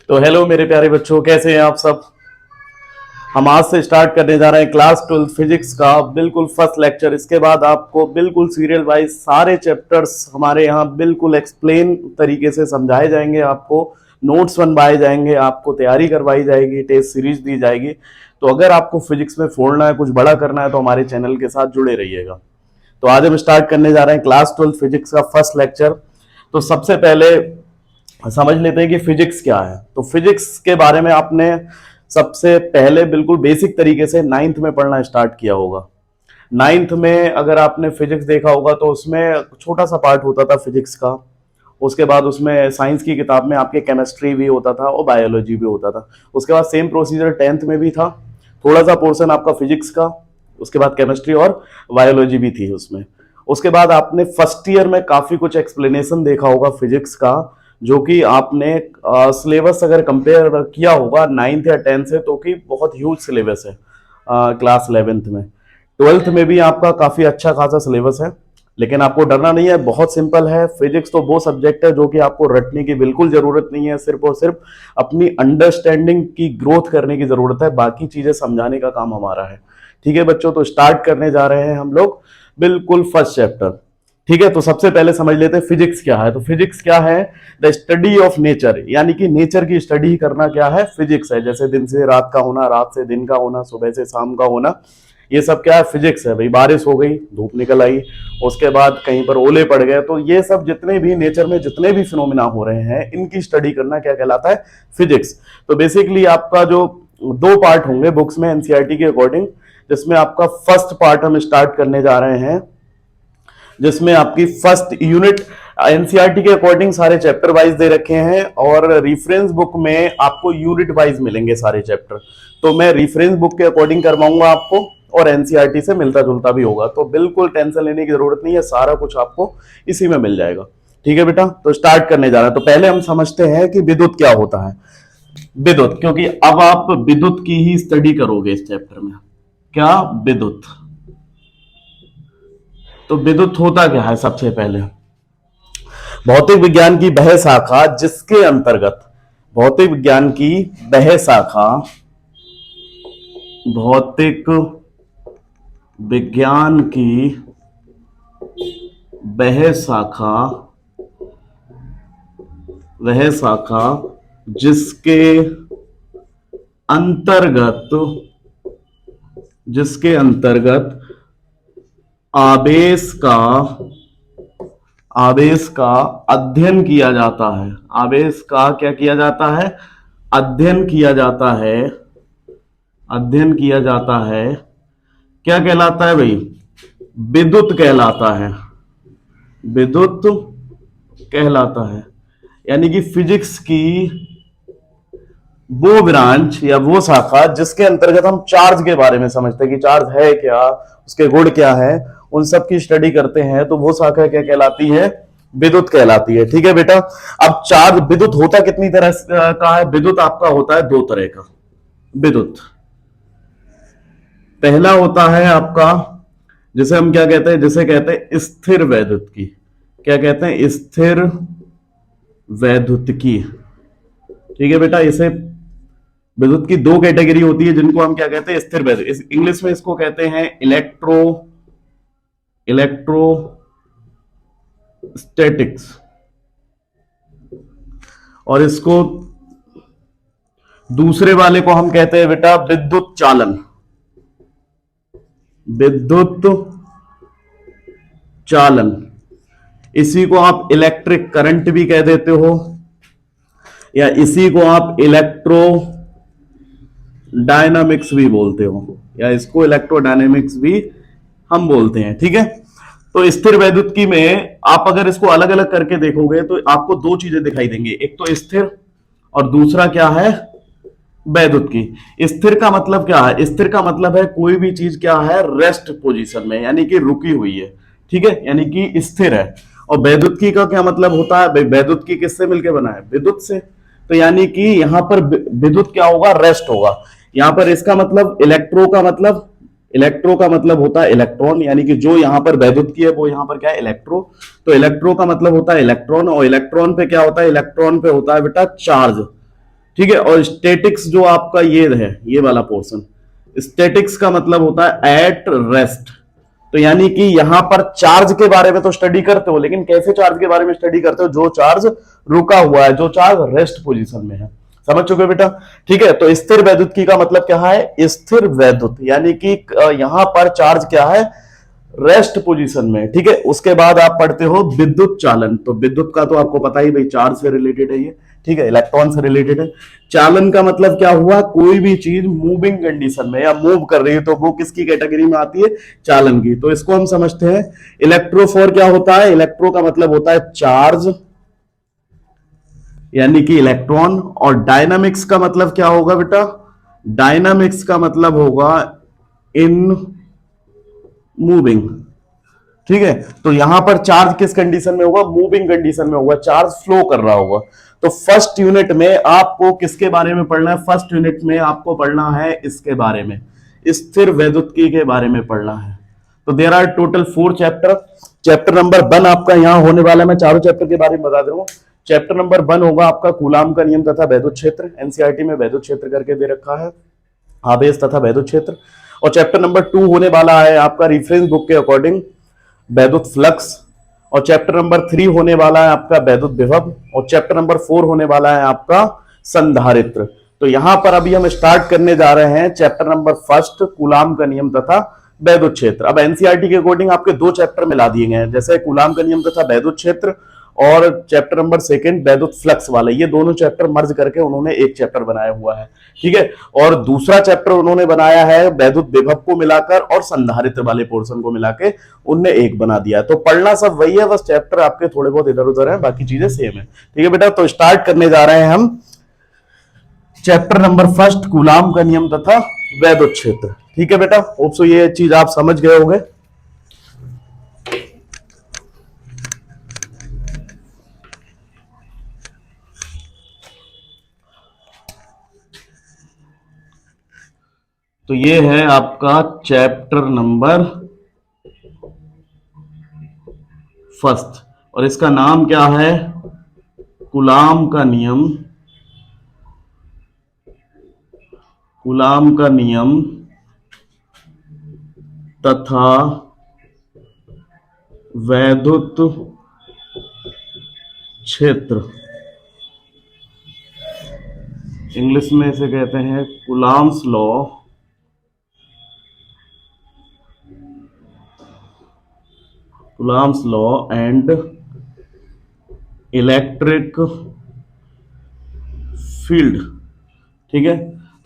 तो हेलो मेरे प्यारे बच्चों, कैसे हैं आप सब। हम आज से स्टार्ट करने जा रहे हैं क्लास 12 फिजिक्स का बिल्कुल फर्स्ट लेक्चर। इसके बाद आपको बिल्कुल सीरियल वाइज सारे चैप्टर्स हमारे यहाँ बिल्कुल एक्सप्लेन तरीके से समझाए जाएंगे, आपको नोट्स बनवाए जाएंगे, आपको तैयारी करवाई जाएगी, टेस्ट सीरीज दी जाएगी। तो अगर आपको फिजिक्स में फोड़ना है, कुछ बड़ा करना है, तो हमारे चैनल के साथ जुड़े रहिएगा। तो आज हम स्टार्ट करने जा रहे हैं क्लास 12 फिजिक्स का फर्स्ट लेक्चर। तो सबसे पहले समझ लेते हैं कि फिजिक्स क्या है। तो फिजिक्स के बारे में आपने सबसे पहले बिल्कुल बेसिक तरीके से 9th में पढ़ना स्टार्ट किया होगा। 9th में अगर आपने फिजिक्स देखा होगा तो उसमें छोटा सा पार्ट होता था फिजिक्स का। उसके बाद उसमें साइंस की किताब में आपके केमिस्ट्री भी होता था और बायोलॉजी भी होता था। उसके बाद सेम प्रोसीजर 10th में भी था, थोड़ा सा पोर्शन आपका फिजिक्स का, उसके बाद केमिस्ट्री और बायोलॉजी भी थी उसमें। उसके बाद आपने फर्स्ट ईयर में काफी कुछ एक्सप्लेनेशन देखा होगा फिजिक्स का, जो कि आपने सिलेबस अगर कंपेयर किया होगा 9th या 10th से, तो कि बहुत ह्यूज सिलेबस है क्लास 11th में। 12th में भी आपका काफी अच्छा खासा सिलेबस है, लेकिन आपको डरना नहीं है, बहुत सिंपल है। फिजिक्स तो वो सब्जेक्ट है जो कि आपको रटने की बिल्कुल जरूरत नहीं है, सिर्फ और सिर्फ अपनी अंडरस्टैंडिंग की ग्रोथ करने की जरूरत है, बाकी चीजें समझाने का काम हमारा है। ठीक है बच्चों, तो स्टार्ट करने जा रहे हैं हम लोग बिल्कुल फर्स्ट चैप्टर। ठीक है, तो सबसे पहले समझ लेते हैं फिजिक्स क्या है। तो फिजिक्स क्या है? द स्टडी ऑफ नेचर, यानी कि नेचर की स्टडी करना क्या है? फिजिक्स है। जैसे दिन से रात का होना, रात से दिन का होना, सुबह से शाम का होना, ये सब क्या है? फिजिक्स है। भाई बारिश हो गई, धूप निकल आई, उसके बाद कहीं पर ओले पड़ गए, तो ये सब जितने भी नेचर में जितने भी फिनोमिना हो रहे हैं, इनकी स्टडी करना क्या कहलाता है? फिजिक्स। तो बेसिकली आपका जो दो पार्ट होंगे बुक्स में एनसीईआरटी के अकॉर्डिंग, जिसमें आपका फर्स्ट पार्ट हम स्टार्ट करने जा रहे हैं, जिसमें आपकी फर्स्ट यूनिट एनसीईआरटी के अकॉर्डिंग सारे चैप्टर वाइज दे रखे हैं, और रेफरेंस बुक में आपको यूनिट वाइज मिलेंगे सारे चैप्टर। तो मैं रेफरेंस बुक के अकॉर्डिंग करवाऊंगा आपको, और एनसीईआरटी से मिलता जुलता भी होगा, तो बिल्कुल टेंशन लेने की जरूरत नहीं है, सारा कुछ आपको इसी में मिल जाएगा। ठीक है बेटा, तो स्टार्ट करने जा रहे हैं। तो पहले हम समझते हैं कि विद्युत क्या होता है। विद्युत, क्योंकि अब आप विद्युत की ही स्टडी करोगे इस चैप्टर में। क्या? विद्युत। तो विद्युत होता क्या है? सबसे पहले भौतिक विज्ञान की वह शाखा जिसके अंतर्गत, भौतिक विज्ञान की वह शाखा, भौतिक विज्ञान की वह शाखा, वह शाखा जिसके अंतर्गत, जिसके अंतर्गत आवेश का, आवेश का अध्ययन किया जाता है। आवेश का क्या किया जाता है? अध्ययन किया जाता है। अध्ययन किया जाता है। क्या कहलाता है भाई? विद्युत कहलाता है। विद्युत कहलाता है। यानी कि फिजिक्स की वो ब्रांच या वो शाखा जिसके अंतर्गत हम चार्ज के बारे में समझते हैं कि चार्ज है क्या, उसके गुण क्या है, उन सब की स्टडी करते हैं, तो वो शाखा क्या कहलाती है? विद्युत कहलाती है। ठीक है बेटा, अब चार्ज विद्युत होता कितनी तरह का है? विद्युत आपका होता है दो तरह का विद्युत। पहला होता है आपका, जिसे हम क्या कहते हैं? जिसे कहते हैं स्थिर वैद्युत की। क्या कहते हैं? स्थिर वैद्युत की। ठीक है बेटा, इसे विद्युत की दो कैटेगरी होती है जिनको हम क्या कहते हैं? स्थिर वैद्युत। इंग्लिश में इसको कहते हैं इलेक्ट्रोस्टैटिक्स, और इसको दूसरे वाले को हम कहते हैं बेटा विद्युत चालन। विद्युत चालन, इसी को आप इलेक्ट्रिक करंट भी कह देते हो, या इसी को आप इलेक्ट्रो डायनामिक्स भी बोलते हो, या इसको इलेक्ट्रोडायनेमिक्स भी हम बोलते हैं। ठीक है, तो स्थिर वैद्युत में आप अगर इसको अलग अलग करके देखोगे तो आपको दो चीजें दिखाई देंगी, एक तो स्थिर और दूसरा क्या है? वैद्युत की। स्थिर का मतलब क्या है? स्थिर का मतलब है कोई भी चीज क्या है? रेस्ट पोजीशन में, यानी कि रुकी हुई है। ठीक है, यानी कि स्थिर है। और वैद्युत की का क्या मतलब होता है? वैद्युत की किससे मिलकर बना है? विद्युत से। तो यानी कि यहां पर विद्युत क्या होगा? रेस्ट होगा। यहां पर इसका मतलब इलेक्ट्रो का मतलब होता है इलेक्ट्रॉन, यानी कि जो यहां पर वैद्युत की है वो यहां पर क्या है? इलेक्ट्रो। तो इलेक्ट्रो का मतलब होता है इलेक्ट्रॉन, और इलेक्ट्रॉन पे क्या होता है? इलेक्ट्रॉन पे होता है बेटा चार्ज। ठीक है। और स्टैटिक्स जो आपका ये है, ये वाला पोर्शन, स्टैटिक्स का मतलब होता है एट रेस्ट। तो यानी कि यहां पर चार्ज के बारे में तो स्टडी करते हो, लेकिन कैसे चार्ज के बारे में स्टडी करते हो? जो चार्ज रुका हुआ है, जो चार्ज रेस्ट पोजीशन में है। समझ चुके बेटा? ठीक है। तो स्थिर वैद्युतिकी का मतलब क्या है? स्थिर वैद्युत, यानी कि यहां पर चार्ज क्या है? रेस्ट पोजीशन में। ठीक है। उसके बाद आप पढ़ते हो विद्युत चालन। तो विद्युत का तो आपको पता ही भाई, चार्ज से रिलेटेड है ये। ठीक है, इलेक्ट्रॉन से रिलेटेड है। चालन का मतलब क्या हुआ? कोई भी चीज मूविंग कंडीशन में या मूव कर रही है तो वो किसकी कैटेगरी में आती है? चालन की। तो इसको हम समझते हैं। इलेक्ट्रोफोर क्या होता है? इलेक्ट्रो का मतलब होता है चार्ज, यानी कि इलेक्ट्रॉन। और डायनामिक्स का मतलब क्या होगा बेटा? डायनामिक्स का मतलब होगा इन मूविंग। ठीक है। तो यहां पर चार्ज किस कंडीशन में होगा? मूविंग कंडीशन में होगा, चार्ज फ्लो कर रहा होगा। तो फर्स्ट यूनिट में आपको किसके बारे में पढ़ना है? फर्स्ट यूनिट में आपको पढ़ना है इसके बारे में, स्थिर वैद्युतिकी के बारे में पढ़ना है। तो there are total 4 chapter. Chapter number 1 आपका यहां होने वाला है। मैं चारों चैप्टर के बारे में बता दे रहा हूं। चैप्टर नंबर 1 होगा आपका कूलाम का नियम तथा वैद्युत क्षेत्र। एनसीईआरटी में वैद्युत क्षेत्र करके दे रखा है, आवेश तथा वैद्युत क्षेत्र। और चैप्टर नंबर 2 होने वाला है आपका रेफरेंस बुक के अकॉर्डिंग वैद्युत फ्लक्स। और चैप्टर नंबर 3 होने वाला है आपका वैद्युत विभव। और चैप्टर नंबर 4 होने वाला है आपका संधारित्र। तो यहां पर अभी हम स्टार्ट करने जा रहे हैं चैप्टर नंबर 1 कूलाम का नियम तथा वैद्युत क्षेत्र। अब एनसीईआरटी के अकॉर्डिंग आपके 2 चैप्टर मिला दिए गए हैं, जैसे कूलाम का नियम तथा वैद्युत क्षेत्र और चैप्टर नंबर 2 वैद्युत फ्लक्स वाला। ये दोनों चैप्टर मर्ज करके उन्होंने एक चैप्टर बनाया हुआ है। ठीक है। और दूसरा चैप्टर उन्होंने बनाया है वैद्युत विभव को मिलाकर और संधारित्र वाले पोर्शन को मिलाकर उनने एक बना दिया। तो पढ़ना सब वही है, बस चैप्टर आपके थोड़े बहुत इधर उधर है, बाकी चीजें सेम है। ठीक है बेटा। तो स्टार्ट करने जा रहे हैं हम चैप्टर नंबर 1 कूलाम का नियम तथा वैद्युत क्षेत्र। ठीक है बेटा, होप सो ये चीज आप समझ गए होंगे। तो ये है आपका चैप्टर नंबर 1 और इसका नाम क्या है? कूलाम का नियम, कूलाम का नियम तथा वैद्युत क्षेत्र। इंग्लिश में इसे कहते हैं coulombs law, coulombs law and electric field. ठीक है।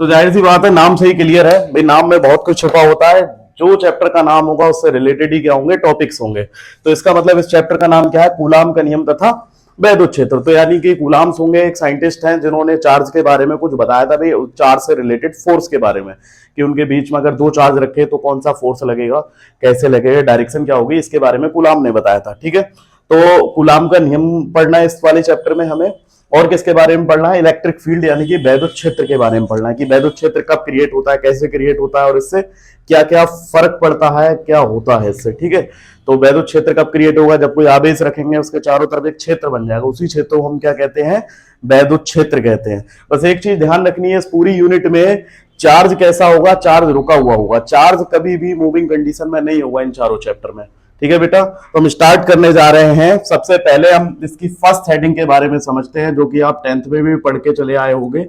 तो जाहिर सी बात है, नाम से ही क्लियर है भाई, नाम में बहुत कुछ छुपा होता है। जो चैप्टर का नाम होगा उससे रिलेटेड ही क्या होंगे? टॉपिक्स होंगे। तो इसका मतलब इस चैप्टर का नाम क्या है? कूलाम का नियम तथा वैद्युत क्षेत्र। तो यानी कि कूलाम्स होंगे, एक साइंटिस्ट हैं जिन्होंने चार्ज के बारे में कुछ बताया था भाई, चार्ज से रिलेटेड फोर्स के बारे में, कि उनके बीच में अगर 2 चार्ज रखे तो कौन सा फोर्स लगेगा, कैसे लगेगा, डायरेक्शन क्या होगी, इसके बारे में कूलाम ने बताया था। ठीक है। तो कूलाम का नियम पढ़ना है इस वाले चैप्टर में हमें। और किसके बारे में पढ़ना है? इलेक्ट्रिक फील्ड, यानी कि वैद्युत क्षेत्र के बारे में पढ़ना है कि वैद्युत क्षेत्र कब क्रिएट होता है, कैसे क्रिएट होता है और इससे क्या क्या फर्क पड़ता है, क्या होता है इससे। ठीक है। तो वैद्युत क्षेत्र कब क्रिएट होगा? जब कोई आवेश रखेंगे उसके चारों तरफ एक क्षेत्र बन जाएगा, उसी क्षेत्र को हम क्या कहते हैं? वैद्युत क्षेत्र कहते हैं। बस एक चीज ध्यान रखनी है इस पूरी यूनिट में, चार्ज कैसा होगा? चार्ज रुका हुआ होगा, चार्ज कभी भी मूविंग कंडीशन में नहीं होगा इन चारों चैप्टर में। ठीक है बेटा। तो हम स्टार्ट करने जा रहे हैं। सबसे पहले हम इसकी फर्स्ट हेडिंग के बारे में समझते हैं, जो कि आप 10th में भी पढ़ के चले आए होंगे,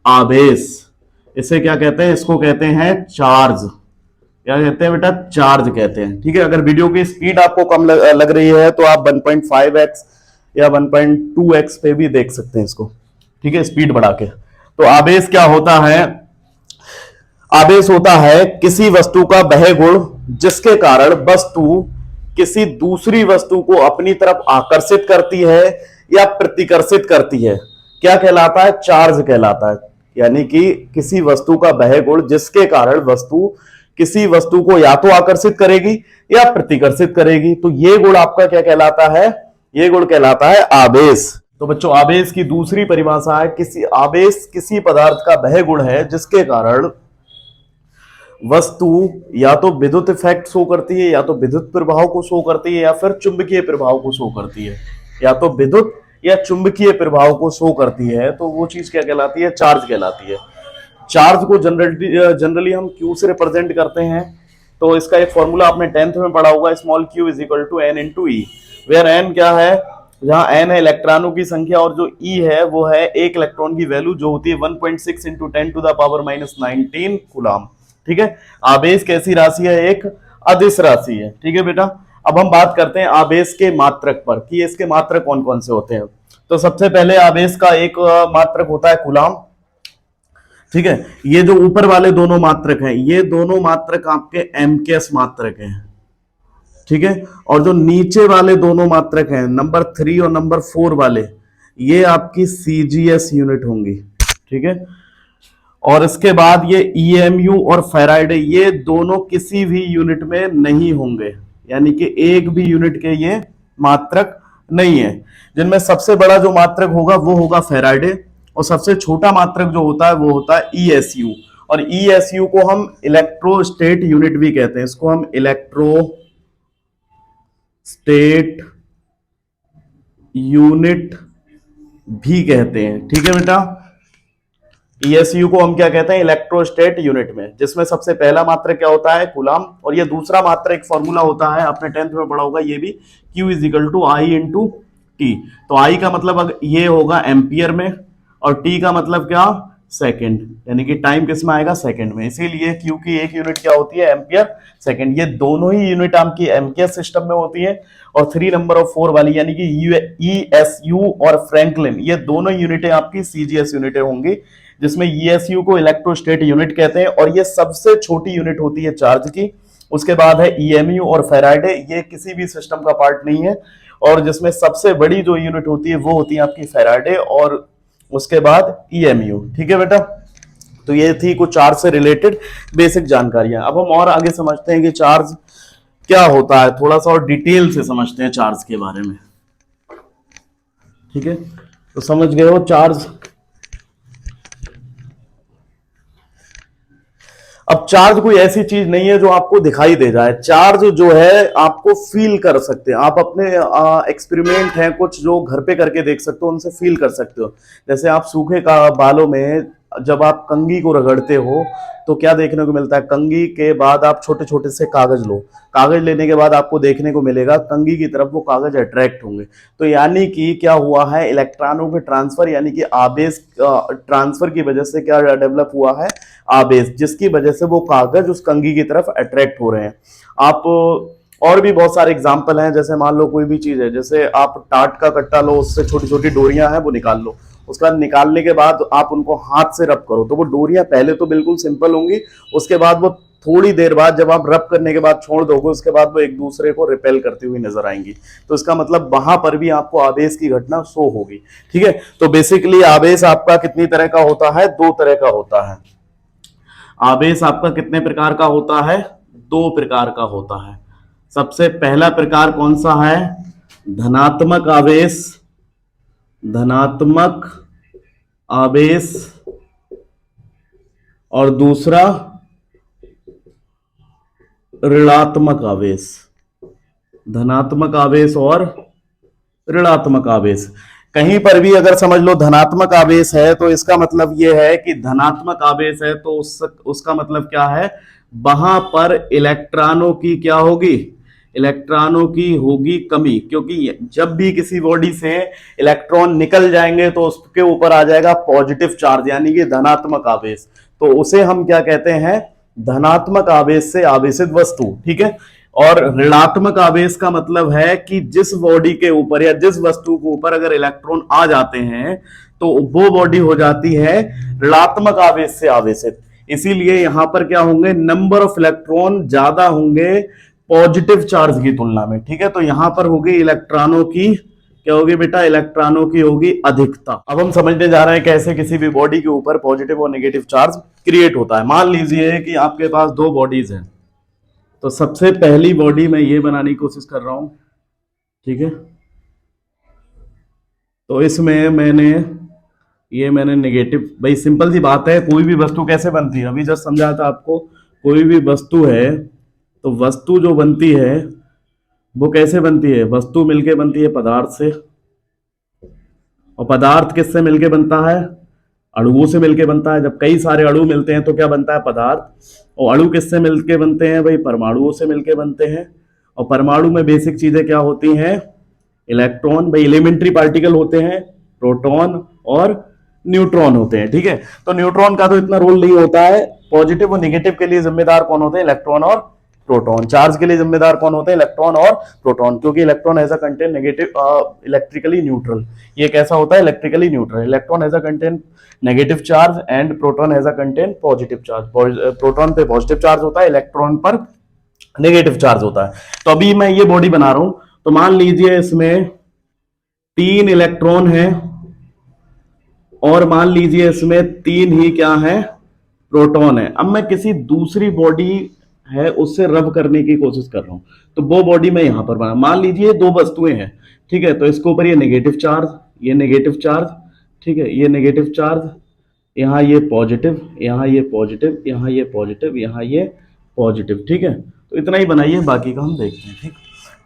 आवेश। इसे क्या कहते हैं? इसको कहते हैं चार्ज। क्या कहते हैं बेटा? चार्ज कहते हैं। ठीक है। अगर वीडियो की स्पीड आपको कम लग रही है तो आप 1.5x या 1.2x पे भी देख सकते हैं इसको। ठीक है, स्पीड बढ़ा के। तो आवेश क्या होता है? आवेश होता है किसी वस्तु का वह गुण जिसके कारण वस्तु किसी दूसरी वस्तु को अपनी तरफ आकर्षित करती है या प्रतिकर्षित करती है। क्या कहलाता है? चार्ज कहलाता है। यानी कि किसी वस्तु का वह गुण जिसके कारण वस्तु किसी वस्तु को या तो आकर्षित करेगी या प्रतिकर्षित करेगी। तो ये गुण आपका क्या कहलाता है? ये गुण कहलाता है आवेश। तो बच्चों, आवेश की दूसरी परिभाषा है किसी आवेश किसी पदार्थ का वह गुण है जिसके कारण वस्तु या तो विद्युत इफेक्ट शो करती है, या तो विद्युत प्रभाव को शो करती है, या फिर चुंबकीय प्रभाव को शो करती है, या तो विद्युत या चुंबकीय प्रभाव को शो करती है, तो वो चीज क्या कहलाती है? चार्ज कहलाती है। चार्ज को जनरली हम क्यू से रिप्रेजेंट करते हैं। तो इसका एक फॉर्मूला आपने 10th में पढ़ा होगा, small Q is equal to N into E, where N क्या है? जहां एन है इलेक्ट्रॉनों की संख्या और जो ई है वो है एक इलेक्ट्रॉन की वैल्यू जो होती है 1.6 into 10 to the power minus 19 coulomb. ठीक है, आवेश कैसी राशि है? एक अदिश राशि है। ठीक है बेटा, अब हम बात करते हैं आवेश के मात्रक पर कि इसके मात्रक कौन कौन से होते हैं। तो सबसे पहले आवेश का एक मात्रक होता है कूलम। ठीक है, ये जो ऊपर वाले दोनों मात्रक हैं, ये दोनों मात्रक आपके एमकेएस मात्रक हैं। ठीक है, और जो नीचे वाले दोनों मात्रक हैं नंबर 3 और नंबर 4 वाले, ये आपकी सीजीएस यूनिट होंगी। ठीक है, और इसके बाद ये ईएमयू और फैराडे, ये दोनों किसी भी यूनिट में नहीं होंगे, यानी कि एक भी यूनिट के ये मात्रक नहीं है। जिनमें सबसे बड़ा जो मात्रक होगा वो होगा फैराडे, और सबसे छोटा मात्रक जो होता है वो होता है ईएसयू। और ईएसयू को हम इलेक्ट्रोस्टेट यूनिट भी कहते हैं, इसको हम इलेक्ट्रोस्टेट यूनिट भी कहते हैं। ठीक है बेटा, ईएसयू को हम क्या कहते हैं? इलेक्ट्रोस्टेट यूनिट में, जिसमें सबसे पहला मात्रक क्या होता है? कूलम, और ये दूसरा मात्रक एक फॉर्मूला होता है, आपने 10th में पढ़ा होगा ये भी, Q is equal to I into T. तो आई का मतलब ये होगा एम्पियर में, और टी का मतलब क्या? सेकंड, यानी कि टाइम किस में आएगा? सेकंड में। इसीलिए क्यू की एक यूनिट क्या होती है? Ampere second. ये दोनों ही यूनिट आपकी एमकेएस सिस्टम में होती है, और 3 नंबर और 4 वाली यानी कि ईएसयू और फ्रैंकलिन, ये दोनों यूनिटें आपकी सीजीएस यूनिटें होंगी, जिसमें ईएसयू को इलेक्ट्रोस्टेट यूनिट कहते हैं, और ये सबसे छोटी यूनिट होती है चार्ज की। उसके बाद है ईएमयू और फैराडे, ये किसी भी सिस्टम का पार्ट नहीं है, और जिसमें सबसे बड़ी जो यूनिट होती है वो होती है आपकी फैराडे, और उसके बाद ईएमयू। ठीक है बेटा, तो ये थी कुछ चार्ज से रिलेटेड बेसिक जानकारियां। अब हम और आगे समझते हैं कि चार्ज क्या होता है, थोड़ा सा और डिटेल से समझते हैं चार्ज के बारे में। ठीक है, तो समझ गए हो चार्ज। अब चार्ज कोई ऐसी चीज नहीं है जो आपको दिखाई दे जाए, चार्ज जो है आपको फील कर सकते हैं आप। अपने एक्सपेरिमेंट हैं कुछ जो घर पे करके देख सकते हो, उनसे फील कर सकते हो। जैसे आप सूखे का बालों में जब आप कंघी को रगड़ते हो तो क्या देखने को मिलता है? कंघी के बाद आप छोटे छोटे से कागज लो, कागज लेने के बाद आपको देखने को मिलेगा कंघी की तरफ वो कागज अट्रैक्ट होंगे। तो यानी कि क्या हुआ है? इलेक्ट्रॉनों के ट्रांसफर, यानी कि आवेश ट्रांसफर की वजह से क्या डेवलप हुआ है? आवेश, जिसकी वजह से वो कागज उस कंघी की तरफ अट्रैक्ट हो रहे हैं। आप और भी बहुत सारे एग्जाम्पल हैं, जैसे मान लो कोई भी चीज है, जैसे आप टाट का कट्टा लो, उससे छोटी छोटी डोरियां हैं वो निकाल लो, उसके बाद निकालने के बाद आप उनको हाथ से रब करो, तो वो डोरियां पहले तो बिल्कुल सिंपल होंगी, उसके बाद वो थोड़ी देर बाद जब आप रब करने के बाद छोड़ दोगे, उसके बाद वो एक दूसरे को रिपेल करती हुई नजर आएंगी। तो इसका मतलब वहां पर भी आपको आवेश की घटना शो होगी। ठीक है, तो बेसिकली आवेश आपका कितनी तरह का होता है? 2 तरह का होता है। आवेश आपका कितने प्रकार का होता है? 2 प्रकार का होता है। सबसे पहला प्रकार कौन सा है? धनात्मक आवेश, धनात्मक आवेश, और दूसरा ऋणात्मक आवेश। धनात्मक आवेश और ऋणात्मक आवेश। कहीं पर भी अगर समझ लो धनात्मक आवेश है तो इसका मतलब यह है कि धनात्मक आवेश है तो उसका मतलब क्या है? वहां पर इलेक्ट्रॉनों की क्या होगी? इलेक्ट्रॉनों की होगी कमी, क्योंकि जब भी किसी बॉडी से इलेक्ट्रॉन निकल जाएंगे तो उसके ऊपर आ जाएगा पॉजिटिव चार्ज, यानी कि धनात्मक आवेश। तो उसे हम क्या कहते हैं? धनात्मक आवेश से आवेशित वस्तु। ठीक है, और ऋणात्मक आवेश का मतलब है कि जिस बॉडी के ऊपर या जिस वस्तु के ऊपर अगर इलेक्ट्रॉन आ जाते हैं तो वो बॉडी हो जाती है ऋणात्मक आवेश से आवेशित। इसीलिए यहां पर क्या होंगे? नंबर ऑफ इलेक्ट्रॉन ज्यादा होंगे पॉजिटिव चार्ज की तुलना में। ठीक है, तो यहां पर होगी इलेक्ट्रॉनों की क्या होगी बेटा? इलेक्ट्रॉनों की होगी अधिकता। अब हम समझने जा रहे हैं कैसे किसी भी बॉडी के ऊपर पॉजिटिव और नेगेटिव चार्ज क्रिएट होता है। मान लीजिए कि आपके पास 2 बॉडीज हैं, तो सबसे पहली बॉडी मैं ये बनाने की कोशिश कर रहा हूं। ठीक है, तो इसमें मैंने नेगेटिव, भाई सिंपल सी बात है, कोई भी वस्तु कैसे बनती है? अभी जस्ट समझाया था आपको। कोई भी वस्तु है तो वस्तु जो बनती है वो कैसे बनती है? वस्तु मिलके बनती है पदार्थ से, और पदार्थ किससे मिलके बनता है? अणुओं से मिलके बनता है। जब कई सारे अणु मिलते हैं तो क्या बनता है? पदार्थ। और अणु किससे मिलके बनते हैं भाई? परमाणुओं से मिलके बनते हैं। और परमाणु में बेसिक चीजें क्या होती हैं? इलेक्ट्रॉन। भाई एलिमेंट्री पार्टिकल होते हैं प्रोटॉन और न्यूट्रॉन होते हैं, ठीक है। तो न्यूट्रॉन का तो इतना रोल नहीं होता है। पॉजिटिव और नेगेटिव के लिए जिम्मेदार कौन होते हैं? इलेक्ट्रॉन और प्रोटॉन। चार्ज के लिए जिम्मेदार कौन होते हैं? इलेक्ट्रॉन और प्रोटॉन, क्योंकि electron has a content negative electrically neutral. ये कैसा होता है? Electrically neutral. Electron has a content negative charge and proton has a content positive charge. Proton पे पॉजिटिव चार्ज होता है, इलेक्ट्रॉन पर नेगेटिव चार्ज होता है। तो अभी मैं ये बॉडी बना रहा हूं, तो मान लीजिए इसमें 3 इलेक्ट्रॉन है और मान लीजिए इसमें 3 ही क्या है? प्रोटॉन है। अब मैं किसी दूसरी बॉडी है उससे रब करने की कोशिश कर रहा हूं, तो वो बॉडी मैं यहां पर बना। मान लीजिए 2 वस्तुएं हैं, ठीक है। तो इसके ऊपर ये नेगेटिव चार्ज, ये नेगेटिव चार्ज, ठीक है, ये नेगेटिव चार्ज, यहाँ ये पॉजिटिव, यहाँ ये पॉजिटिव, यहाँ ये पॉजिटिव, यहाँ ये पॉजिटिव, ठीक है। तो इतना ही बनाइए, बाकी का हम देखते हैं, ठीक।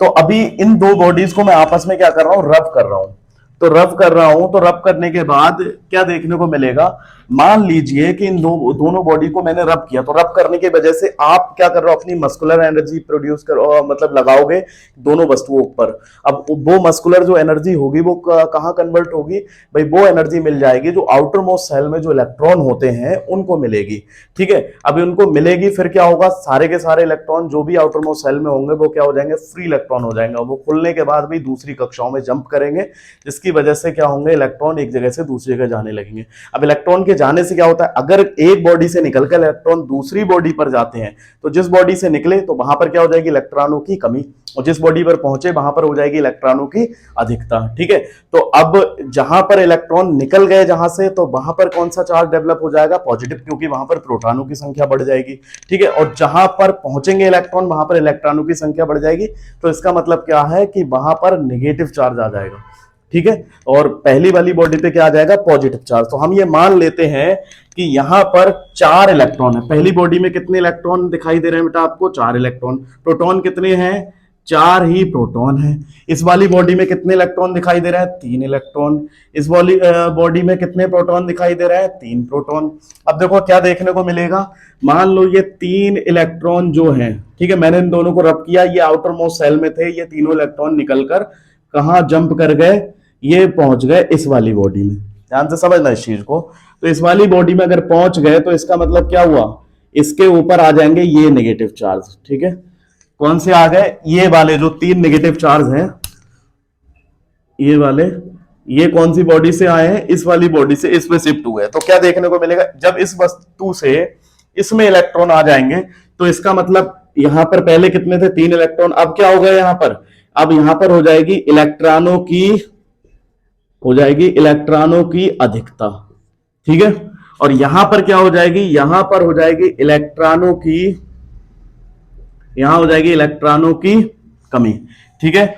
तो अभी इन 2 बॉडीज को मैं आपस में क्या कर रहा हूं? रब कर रहा हूं। तो रब कर रहा हूं, तो रब करने के बाद क्या देखने को मिलेगा? मान लीजिए कि इन दोनों बॉडी को मैंने रब किया, तो रब करने की वजह से आप क्या कर रहे हो? अपनी मस्कुलर एनर्जी प्रोड्यूस करो, मतलब लगाओगे दोनों वस्तुओं पर। अब वो मस्कुलर जो एनर्जी होगी वो कहां कन्वर्ट होगी भाई? वो एनर्जी मिल जाएगी जो आउटर मोस्ट सेल में जो इलेक्ट्रॉन होते हैं उनको मिलेगी, ठीक है। अभी उनको मिलेगी, फिर क्या होगा? सारे के सारे इलेक्ट्रॉन जो भी आउटर मोस्ट सेल में होंगे वो क्या हो जाएंगे? फ्री इलेक्ट्रॉन हो जाएंगे। वो खुलने के बाद भी दूसरी कक्षाओं में जंप करेंगे, जिसकी वजह से क्या होंगे? इलेक्ट्रॉन एक जगह से दूसरी जगह जाने लगेंगे। अब इलेक्ट्रॉन के जाने से क्या होता है? अगर एक बॉडी से निकलकर इलेक्ट्रॉन दूसरी बॉडी पर जाते हैं, तो जिस बॉडी से निकले तो वहां पर क्या हो जाएगी? इलेक्ट्रॉनों की कमी, और जिस बॉडी पर पहुंचे वहां पर हो जाएगी इलेक्ट्रॉनों की अधिकता, ठीक है। तो अब जहां पर इलेक्ट्रॉन निकल गए जहां से, तो वहां पर कौन सा चार्ज डेवलप हो जाएगा? पॉजिटिव, क्योंकि वहां पर प्रोटॉनों की संख्या बढ़ जाएगी, ठीक है। और जहां पर पहुंचेंगे इलेक्ट्रॉन वहां पर इलेक्ट्रॉनों की संख्या बढ़ जाएगी। तो इसका मतलब क्या है कि वहां पर नेगेटिव चार्ज आ जाएगा, ठीक है। और पहली वाली बॉडी पे क्या आ जाएगा? Positive charge. तो हम ये मान लेते हैं कि यहां पर 4 इलेक्ट्रॉन है। पहली बॉडी में कितने इलेक्ट्रॉन दिखाई दे रहे हैं बेटा आपको? 4 इलेक्ट्रॉन। प्रोटॉन कितने हैं? 4 ही प्रोटॉन है। इस वाली बॉडी में कितने इलेक्ट्रॉन दिखाई दे रहे हैं? 3 इलेक्ट्रॉन। इस वाली बॉडी में कितने प्रोटॉन दिखाई दे रहे हैं? 3 प्रोटॉन। अब देखो क्या देखने को मिलेगा? मान लो ये 3 इलेक्ट्रॉन जो हैं, ठीक है, मैंने इन दोनों को रब किया, ये आउटर मोस्ट सेल में थे, ये तीनों इलेक्ट्रॉन निकलकर कहां जंप कर गए? ये पहुंच गए इस वाली बॉडी में। ध्यान से समझना इस चीज को। तो इस वाली बॉडी में अगर पहुंच गए तो इसका मतलब क्या हुआ? इसके ऊपर आ जाएंगे ये नेगेटिव चार्ज, ठीक है। कौन से आ गए? ये वाले जो 3 नेगेटिव चार्ज हैं, ये वाले, ये कौन सी बॉडी से आए हैं? इस वाली बॉडी से इसमें शिफ्ट हुए। तो क्या देखने को मिलेगा? जब इस वस्तु से इसमें इलेक्ट्रॉन आ जाएंगे तो इसका मतलब यहां पर पहले कितने थे? 3 इलेक्ट्रॉन। अब क्या हो गए यहां पर? अब यहां पर हो जाएगी इलेक्ट्रॉनों की अधिकता, ठीक है। और यहां पर क्या हो जाएगी? यहां पर हो जाएगी इलेक्ट्रॉनों की कमी, ठीक है।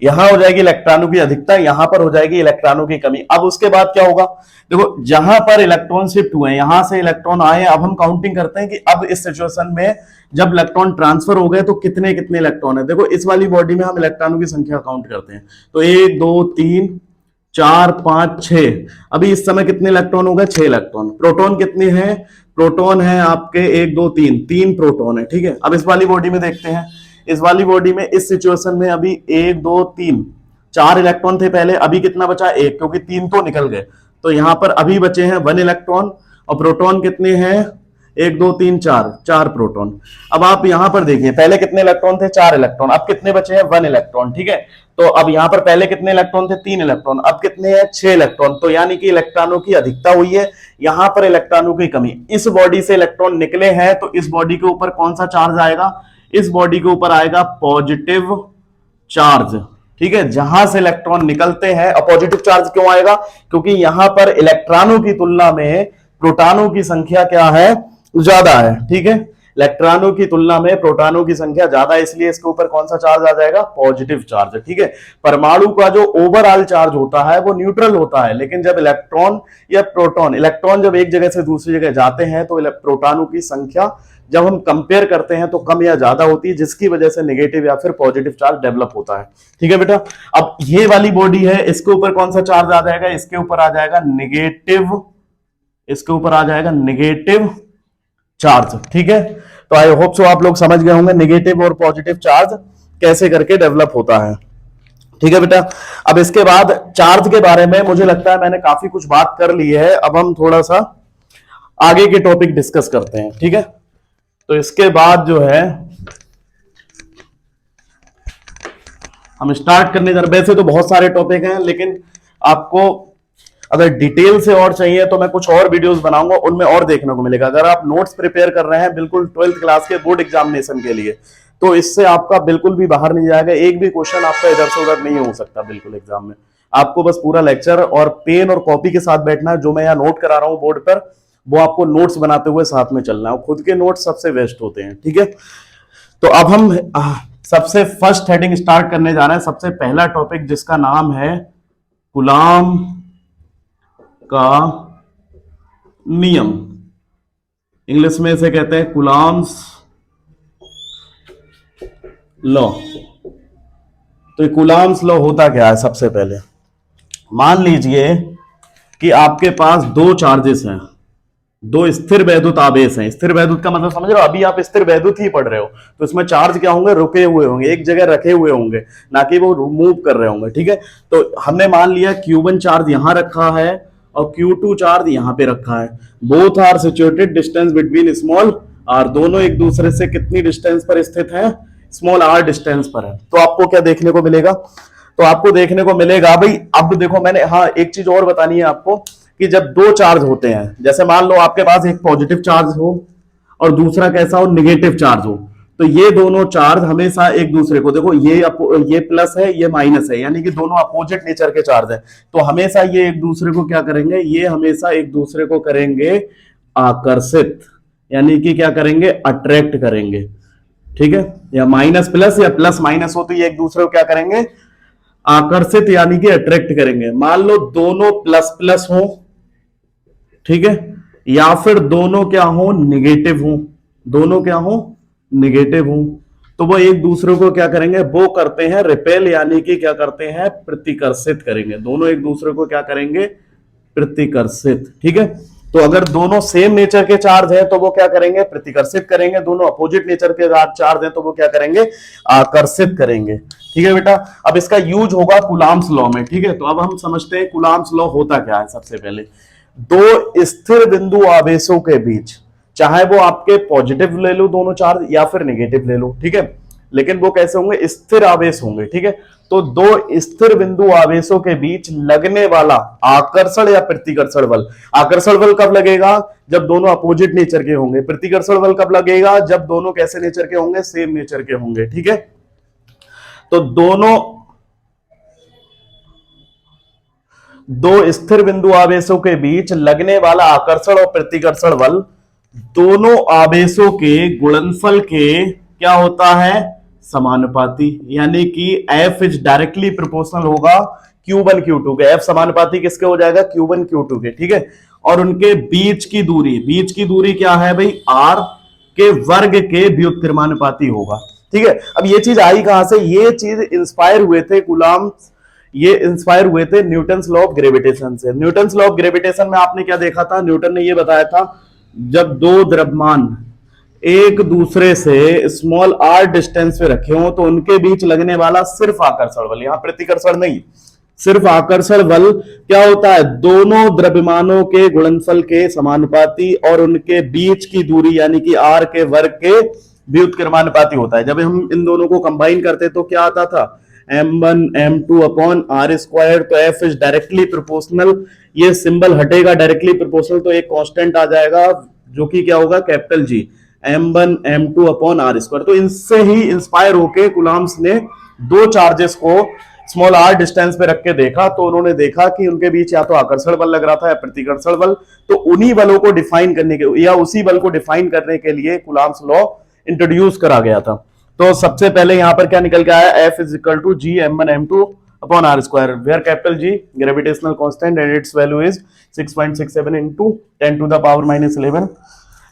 यहां हो जाएगी इलेक्ट्रॉनों की अधिकता, यहां पर हो जाएगी इलेक्ट्रॉनों की कमी। अब उसके बाद क्या होगा? देखो जहां पर इलेक्ट्रॉन शिफ्ट हुए, यहां से इलेक्ट्रॉन आए, अब हम काउंटिंग करते हैं कि अब इस सिचुएशन में जब इलेक्ट्रॉन ट्रांसफर हो गए तो कितने कितने इलेक्ट्रॉन है। देखो इस वाली बॉडी में हम इलेक्ट्रॉनों की संख्या काउंट करते हैं, तो 1 2 3 4 5 6। अभी इस समय कितने इलेक्ट्रॉन हो गए? 6 इलेक्ट्रॉन। प्रोटॉन कितने हैं? प्रोटॉन है आपके 1 2 3 प्रोटॉन है, ठीक है। अब इस वाली बॉडी में देखते हैं। इस वाली बॉडी में इस सिचुएशन में अभी 1 2 3 4 इलेक्ट्रॉन थे पहले, अभी कितना बचा? 1, क्योंकि 3 तो निकल गए। तो यहां पर अभी बचे हैं 1 इलेक्ट्रॉन। और प्रोटॉन कितने हैं? 1 2 3 4 प्रोटॉन। अब आप यहां पर देखिए, पहले कितने इलेक्ट्रॉन थे? 4 इलेक्ट्रॉन। अब कितने बचे हैं? 1 इलेक्ट्रॉन, ठीक है। तो अब यहां पर पहले कितने इलेक्ट्रॉन थे? 3 इलेक्ट्रॉन। अब कितने हैं? 6 इलेक्ट्रॉन। तो यानी कि इलेक्ट्रॉनों की अधिकता हुई है, यहां पर इलेक्ट्रॉनों की कमी। इस बॉडी से इलेक्ट्रॉन निकले हैं तो इस बॉडी के ऊपर कौन सा चार्ज आएगा? इस बॉडी के ऊपर आएगा पॉजिटिव चार्ज, ठीक है। जहां से इलेक्ट्रॉन निकलते हैं। और पॉजिटिव चार्ज क्यों आएगा? क्योंकि यहां पर इलेक्ट्रॉनों की तुलना में प्रोटॉनों की संख्या क्या है? ज्यादा है, ठीक है। इलेक्ट्रॉनों की तुलना में प्रोटॉनों की संख्या ज्यादा है, इसलिए इसके ऊपर कौन सा चार्ज आ जाएगा, पॉजिटिव चार्ज। ठीक है, परमाणु का जो ओवरऑल चार्ज होता है वो न्यूट्रल होता है, लेकिन जब इलेक्ट्रॉन या प्रोटॉन, इलेक्ट्रॉन जब एक जगह से दूसरी जगह जाते हैं तो प्रोटॉनों की संख्या जब हम कंपेयर करते हैं तो कम या ज्यादा होती है, जिसकी वजह से नेगेटिव या फिर पॉजिटिव चार्ज डेवलप होता है। ठीक है बेटा, अब ये वाली बॉडी है, इसके ऊपर कौन सा चार्ज आ जाएगा, इसके ऊपर आ जाएगा नेगेटिव, इसके ऊपर आ जाएगा नेगेटिव चार्ज। ठीक है, तो आई होप सो आप लोग समझ गए होंगे नेगेटिव और पॉजिटिव चार्ज कैसे करके डेवलप होता है। ठीक है बेटा, अब इसके बाद चार्ज के बारे में मुझे लगता है मैंने काफी कुछ बात कर ली है, अब हम थोड़ा सा आगे के टॉपिक डिस्कस करते हैं। ठीक है, तो इसके बाद जो है हम स्टार्ट करने जा रहे हैं। वैसे तो बहुत सारे टॉपिक हैं, लेकिन आपको अगर डिटेल से और चाहिए तो मैं कुछ और वीडियोस बनाऊंगा, उनमें और देखने को मिलेगा। अगर आप नोट्स प्रिपेयर कर रहे हैं बिल्कुल 12th क्लास के बोर्ड एग्जामिनेशन के लिए, तो इससे आपका बिल्कुल भी बाहर नहीं जाएगा, एक भी क्वेश्चन आपका इधर से उधर नहीं हो सकता बिल्कुल एग्जाम में। आपको बस पूरा लेक्चर और पेन और कॉपी के साथ बैठना है, जो मैं यहाँ नोट करा रहा हूँ बोर्ड पर, वो आपको नोट्स बनाते हुए साथ में चलना है, खुद के नोट्स सबसे बेस्ट होते हैं। ठीक है, तो अब हम सबसे फर्स्ट हेडिंग स्टार्ट करने जा रहे हैं, सबसे पहला टॉपिक जिसका नाम है कूलाम का नियम। इंग्लिश में इसे कहते हैं कूलाम्स लॉ। तो कूलाम्स लॉ होता क्या है, सबसे पहले मान लीजिए कि आपके पास दो चार्जेस हैं, दो स्थिर वैद्युत आवेश हैं। स्थिर वैद्युत का मतलब समझ रहे हो, अभी आप स्थिर वैद्युत ही पढ़ रहे हो, तो इसमें चार्ज क्या होंगे, रुके हुए होंगे, एक जगह रखे हुए होंगे, ना कि वो मूव कर रहे होंगे। ठीक है, तो हमने मान लिया Q1 चार्ज यहां रखा है और Q2 चार्ज यहां पे रखा है। Both are situated distance between small R, दोनों एक दूसरे से कितनी डिस्टेंस पर स्थित है, स्मॉल आर डिस्टेंस पर है। तो आपको क्या देखने को मिलेगा, तो आपको देखने को मिलेगा भाई, अब देखो मैंने, हाँ एक चीज और बतानी है आपको, कि जब दो चार्ज होते हैं, जैसे मान लो आपके पास एक पॉजिटिव चार्ज हो और दूसरा कैसा हो, निगेटिव चार्ज हो, तो ये दोनों चार्ज हमेशा एक दूसरे को, देखो ये प्लस है ये माइनस है, यानी कि दोनों अपोजिट नेचर के चार्ज है, तो हमेशा ये एक दूसरे को क्या करेंगे, ये हमेशा एक दूसरे को करेंगे आकर्षित, यानी कि क्या करेंगे, अट्रैक्ट करेंगे। ठीक है, या माइनस प्लस या प्लस माइनस हो तो ये एक दूसरे को क्या करेंगे, आकर्षित यानी कि अट्रैक्ट करेंगे। मान लो दोनों प्लस प्लस हो, ठीक है, या फिर दोनों क्या हो, निगेटिव हो, दोनों क्या हो, निगेटिव हो, तो वो एक दूसरे को क्या करेंगे, वो करते हैं रिपेल, यानी कि क्या करते हैं, प्रतिकर्षित करेंगे। दोनों एक दूसरे को क्या करेंगे, प्रतिकर्षित। ठीक है, तो अगर दोनों सेम नेचर के चार्ज हैं तो वो क्या करेंगे, प्रतिकर्षित करेंगे, दोनों अपोजिट नेचर के चार्ज हैं तो वो क्या करेंगे, आकर्षित करेंगे। ठीक है बेटा, अब इसका यूज होगा कूलाम्स लॉ में। ठीक है, तो अब हम समझते हैं कूलाम्स लॉ होता क्या है। सबसे पहले दो स्थिर बिंदु आवेशों के बीच, चाहे वो आपके पॉजिटिव ले लो दोनों चार्ज या फिर नेगेटिव ले लो, ठीक है, लेकिन वो कैसे होंगे, स्थिर आवेश होंगे। ठीक है, तो दो स्थिर बिंदु आवेशों के बीच लगने वाला आकर्षण या प्रतिकर्षण बल, आकर्षण बल कब लगेगा, जब दोनों अपोजिट नेचर के होंगे। प्रतिकर्षण बल कब लगेगा, जब दोनों कैसे नेचर के होंगे, सेम नेचर के होंगे। ठीक है, तो दो स्थिर बिंदु आवेशों के बीच लगने वाला आकर्षण और प्रतिकर्षण बल दोनों आवेशों के गुणनफल के क्या होता है, समानुपाती, यानी कि F इज डायरेक्टली प्रोपोर्शनल होगा Q1 Q2 के। F समानुपाती किसके हो जाएगा, Q1 Q2 के। ठीक है, और उनके बीच की दूरी क्या है भाई, R के वर्ग के व्युत्क्रमानुपाती होगा। ठीक है, अब ये चीज आई कहां से, ये चीज इंस्पायर हुए थे कूलाम, ये इंस्पायर हुए थे न्यूटन्स लॉ ऑफ ग्रेविटेशन से। न्यूटन्स लॉ ऑफ ग्रेविटेशन में आपने क्या देखा था, न्यूटन ने ये बताया था, जब दो द्रव्यमान एक दूसरे से स्मॉल r डिस्टेंस पे रखे हो तो उनके बीच लगने वाला सिर्फ आकर्षण बल, यहां प्रतिकर्षण नहीं, सिर्फ आकर्षण बल क्या होता है, दोनों द्रव्यमानों के गुणनफल के समानुपाती और उनके बीच की दूरी यानी कि r के वर्ग के व्युत्क्रमानुपाती होता है। जब हम इन दोनों को कंबाइन करते तो क्या आता था, m1 m2 upon r square, तो f इज डायरेक्टली प्रोपोर्शनल, ये सिंबल हटेगा, डायरेक्टली प्रोपोर्शनल, तो एक कांस्टेंट आ जाएगा जो कि क्या होगा, capital G, m1 m2 upon r square. तो इनसे ही इंस्पायर होके कूलाम्स ने दो चार्जेस को स्मॉल r डिस्टेंस पे रख के देखा तो उन्होंने देखा कि उनके बीच या तो आकर्षण बल लग रहा था या प्रतिकर्षण बल, तो उन्हीं बलों को डिफाइन करने के या उसी बल को डिफाइन करने के लिए कूलम्ब्स लॉ इंट्रोड्यूस करा गया था। तो सबसे पहले यहां पर क्या निकल के आया, F is equal to G m1 m2 upon r square, where capital G gravitational constant and its value is 6.67 into 10 to the power -11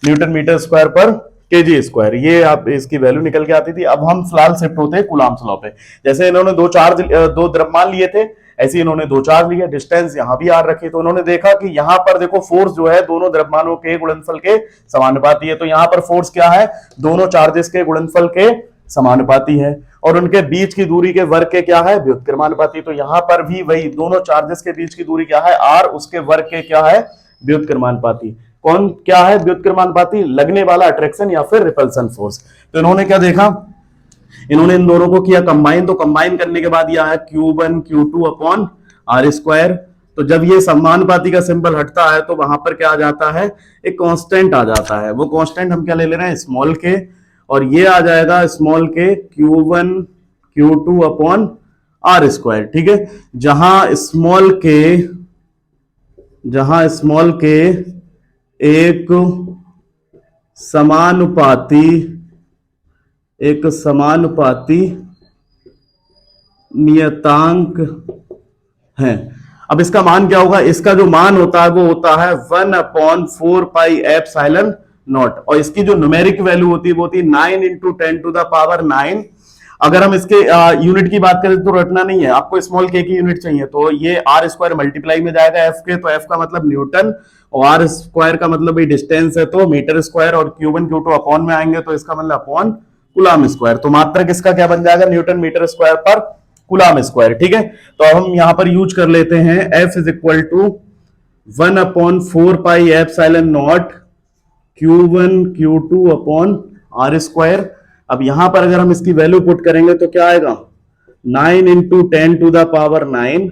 newton metre square per kg square. ये आप इसकी वैल्यू निकल के आती थी। अब हम फिलहाल शिफ्ट होते हैं कूलम्ब्स लॉ पे। जैसे इन्होंने दो द्रव्यमान लिए थे, ऐसे इन्होंने दो चार्ज लिए, डिस्टेंस यहां भी आर रखी, तो उन्होंने देखा कि यहां पर देखो फोर्स जो है दोनों द्रव्यमानों के गुणनफल के समानुपाती है। तो यहां पर फोर्स क्या है, दोनों चार्जेस के गुणनफल के समानुपाती है, और उनके बीच की दूरी के वर्ग के क्या है, व्युत्क्रमानुपाती। तो यहां पर भी वही दोनों चार्जेस के बीच की दूरी क्या है, आर, उसके वर्ग के क्या है, व्युत्क्रमानुपाती। कौन क्या है व्युत्क्रमानुपाती, लगने वाला अट्रैक्शन या फिर रिपल्सन फोर्स। तो इन्होंने क्या देखा, इन्होंने इन दोनों को किया कंबाइन, तो कंबाइन करने के बाद यह है Q1 Q2 upon R square. तो जब ये समानुपाती का सिंबल हटता है तो वहां पर क्या आ जाता है, एक कांस्टेंट आ जाता है। वो कांस्टेंट हम क्या ले रहे हैं, स्मॉल के, और ये आ जाएगा स्मॉल के Q1 Q2 upon R square. ठीक है, जहां स्मॉल के एक समानुपाती नियतांक है। अब इसका मान क्या होगा, इसका जो मान होता है वो होता है 1/4 पाई एप्सिलॉन नॉट, और इसकी जो न्यूमेरिक वैल्यू होती है वो होती है 9 इंटू 10 टू द पावर 9। अगर हम इसके यूनिट की बात करें तो रटना नहीं है आपको, स्मॉल के की यूनिट चाहिए, तो ये आर स्क्वायर मल्टीप्लाई में जाएगा एफ के, तो एफ का मतलब न्यूटन और आर स्क्वायर का मतलब भी डिस्टेंस है तो मीटर स्क्वायर, और Q1 Q2 अपॉन में आएंगे तो इसका मतलब अपॉन कूलम्ब स्क्वायर। तो मात्रक इसका क्या बन जाएगा, न्यूटन मीटर स्क्वायर पर कूलम्ब स्क्वायर। ठीक है, तो अब हम यहां पर यूज कर लेते हैं F is equal to 1/4 pi epsilon naught Q1 Q2 upon R square. अब यहां पर अगर हम इसकी वैल्यू पुट करेंगे तो क्या आएगा, 9 into 10 to the power 9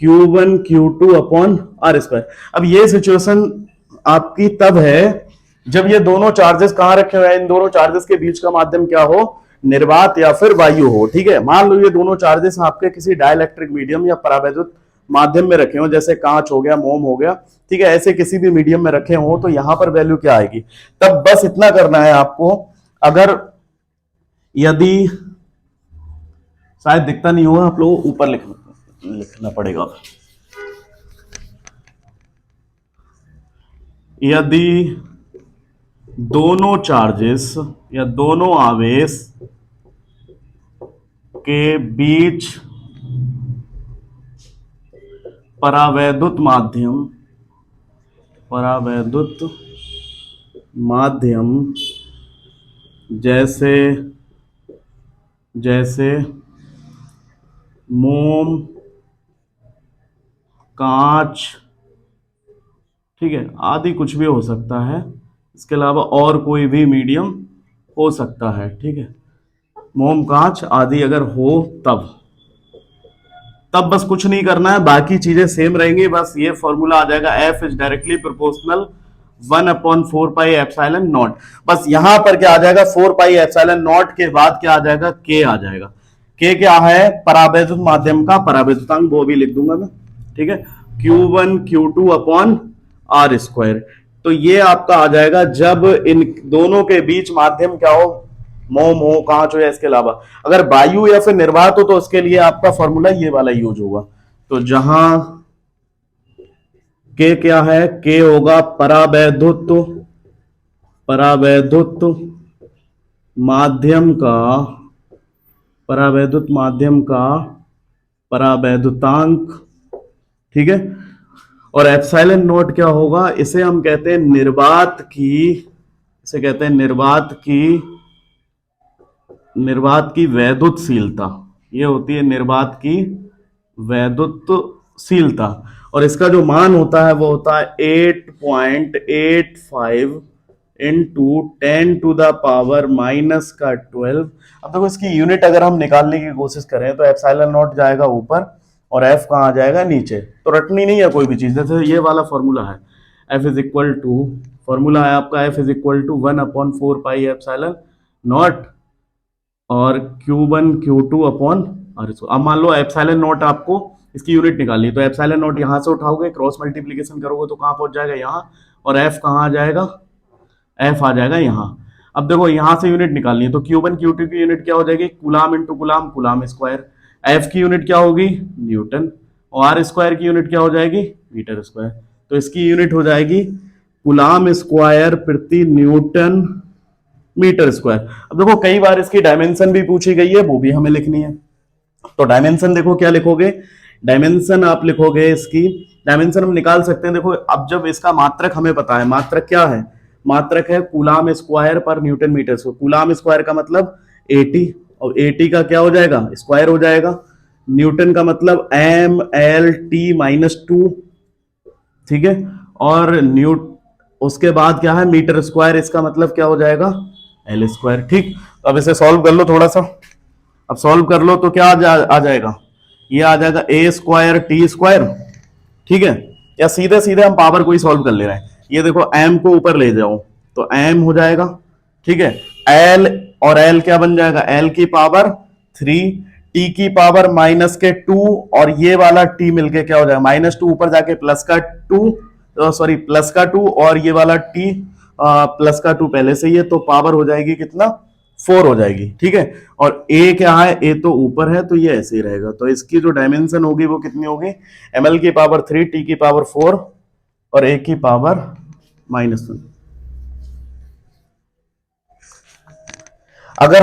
Q1 Q2 upon R square. अब ये सिचुएशन आपकी तब है जब ये दोनों चार्जेस कहां रखे हुए हैं, इन दोनों चार्जेस के बीच का माध्यम क्या हो, निर्वात या फिर वायु हो। ठीक है, मान लो ये दोनों चार्जेस आपके किसी डाइलेक्ट्रिक मीडियम या परावैद्युत माध्यम में रखे हो, जैसे कांच हो गया, मोम हो गया, ठीक है, ऐसे किसी भी मीडियम में रखे हो, तो यहां पर वैल्यू क्या आएगी। तब बस इतना करना है आपको, अगर यदि शायद दिखता नहीं होगा आप लोगों, ऊपर लिखना पड़ेगा, यदि दोनों चार्जेस या दोनों आवेश के बीच परावैद्युत माध्यम जैसे मोम, कांच, ठीक है, आदि कुछ भी हो सकता है, इसके अलावा और कोई भी मीडियम हो सकता है। ठीक है, मोम, कांच आदि अगर हो तब बस कुछ नहीं करना है, बाकी चीजें सेम रहेंगी, बस ये फॉर्मूला आ जाएगा, F is directly proportional 1/4 pi epsilon not. बस यहां पर क्या आ जाएगा, 4 पाई एप्सिलॉन नॉट के बाद क्या आ जाएगा, K आ जाएगा। K क्या है, परावैद्युत माध्यम का परावैद्युतांक, वो भी लिख दूंगा मैं। ठीक है, Q1 Q2 upon R square. तो ये आपका आ जाएगा जब इन दोनों के बीच माध्यम क्या हो, मोम हो, कांच हो, या इसके अलावा अगर वायु या फिर निर्वात हो तो उसके लिए आपका फॉर्मूला ये वाला यूज होगा। तो जहां के क्या है, के होगा परावैद्युत माध्यम का परावैद्युतांक। ठीक है, और एप्सिलॉन नॉट क्या होगा, इसे हम कहते हैं निर्वात की वैद्युतशीलता। ये होती है निर्वात की वैद्युतशीलता, और इसका जो मान होता है वो होता है 8.85 इंटू 10 टू द पावर -12। अब देखो इसकी यूनिट अगर हम निकालने की कोशिश करें तो एप्सिलॉन नॉट जाएगा ऊपर और एफ कहां जाएगा, नीचे। तो रटनी नहीं है कोई भी चीज, जैसे ये वाला फॉर्मूला है, F is equal to, formula है आपका F is equal to 1/4 pi epsilon naught और Q1 Q2 अपॉन और इसको अब मान लो एप्सिलॉन नॉट आपको इसकी यूनिट निकालनी है, तो एप्सिलॉन नॉट यहाँ से उठाओगे, क्रॉस मल्टीप्लीकेशन करोगे तो कहाँ पहुंच जाएगा, यहाँ, और एफ कहाँ आ जाएगा, एफ आ जाएगा यहाँ। अब देखो यहाँ से यूनिट निकालनी है, तो Q1 Q2 की यूनिट क्या हो जाएगी, coulomb into coulomb, coulomb square. F की यूनिट क्या होगी, न्यूटन, और आर स्क्वायर की यूनिट क्या हो जाएगी, मीटर स्क्वायर। तो इसकी यूनिट हो जाएगी कूलाम स्क्वायर प्रति न्यूटन मीटर स्क्वायर। अब देखो कई बार इसकी डायमेंशन भी पूछी गई है, वो भी हमें लिखनी है। तो डायमेंशन देखो क्या लिखोगे, डायमेंशन आप लिखोगे, इसकी डायमेंशन हम निकाल सकते हैं। देखो अब जब इसका मात्रक हमें पता है, मात्रक क्या है, मात्रक है coulomb square per newton metre square. Coulomb square का मतलब 80, और 80 का क्या हो जाएगा, स्क्वायर हो जाएगा। न्यूटन का मतलब MLT-2, ठीक है, और उसके बाद क्या है, मीटर स्क्वायर, इसका मतलब क्या हो जाएगा, L स्क्वायर। ठीक, तो अब इसे सॉल्व कर लो थोड़ा सा। अब सॉल्व कर लो तो क्या आ जाएगा, ये आ जाएगा A स्क्वायर T स्क्वायर, ठीक है, या सीधे सीधे हम पावर को ही सॉल्व कर ले रहे हैं। ये देखो m को ऊपर ले जाओ तो m हो जाएगा, ठीक है, l, और l क्या बन जाएगा, l की पावर 3, t की पावर -2, और ये वाला t मिलके क्या हो जाएगा, -2 ऊपर जाके प्लस का 2, सॉरी प्लस का 2, और ये वाला t प्लस का 2 पहले से ही है, तो पावर हो जाएगी कितना, 4 हो जाएगी, ठीक है। और a क्या है, a तो ऊपर है, तो ये ऐसे ही रहेगा। तो इसकी जो डायमेंशन होगी वो कितनी होगी, ml की पावर 3, t की पावर 4, और a की पावर -1। अगर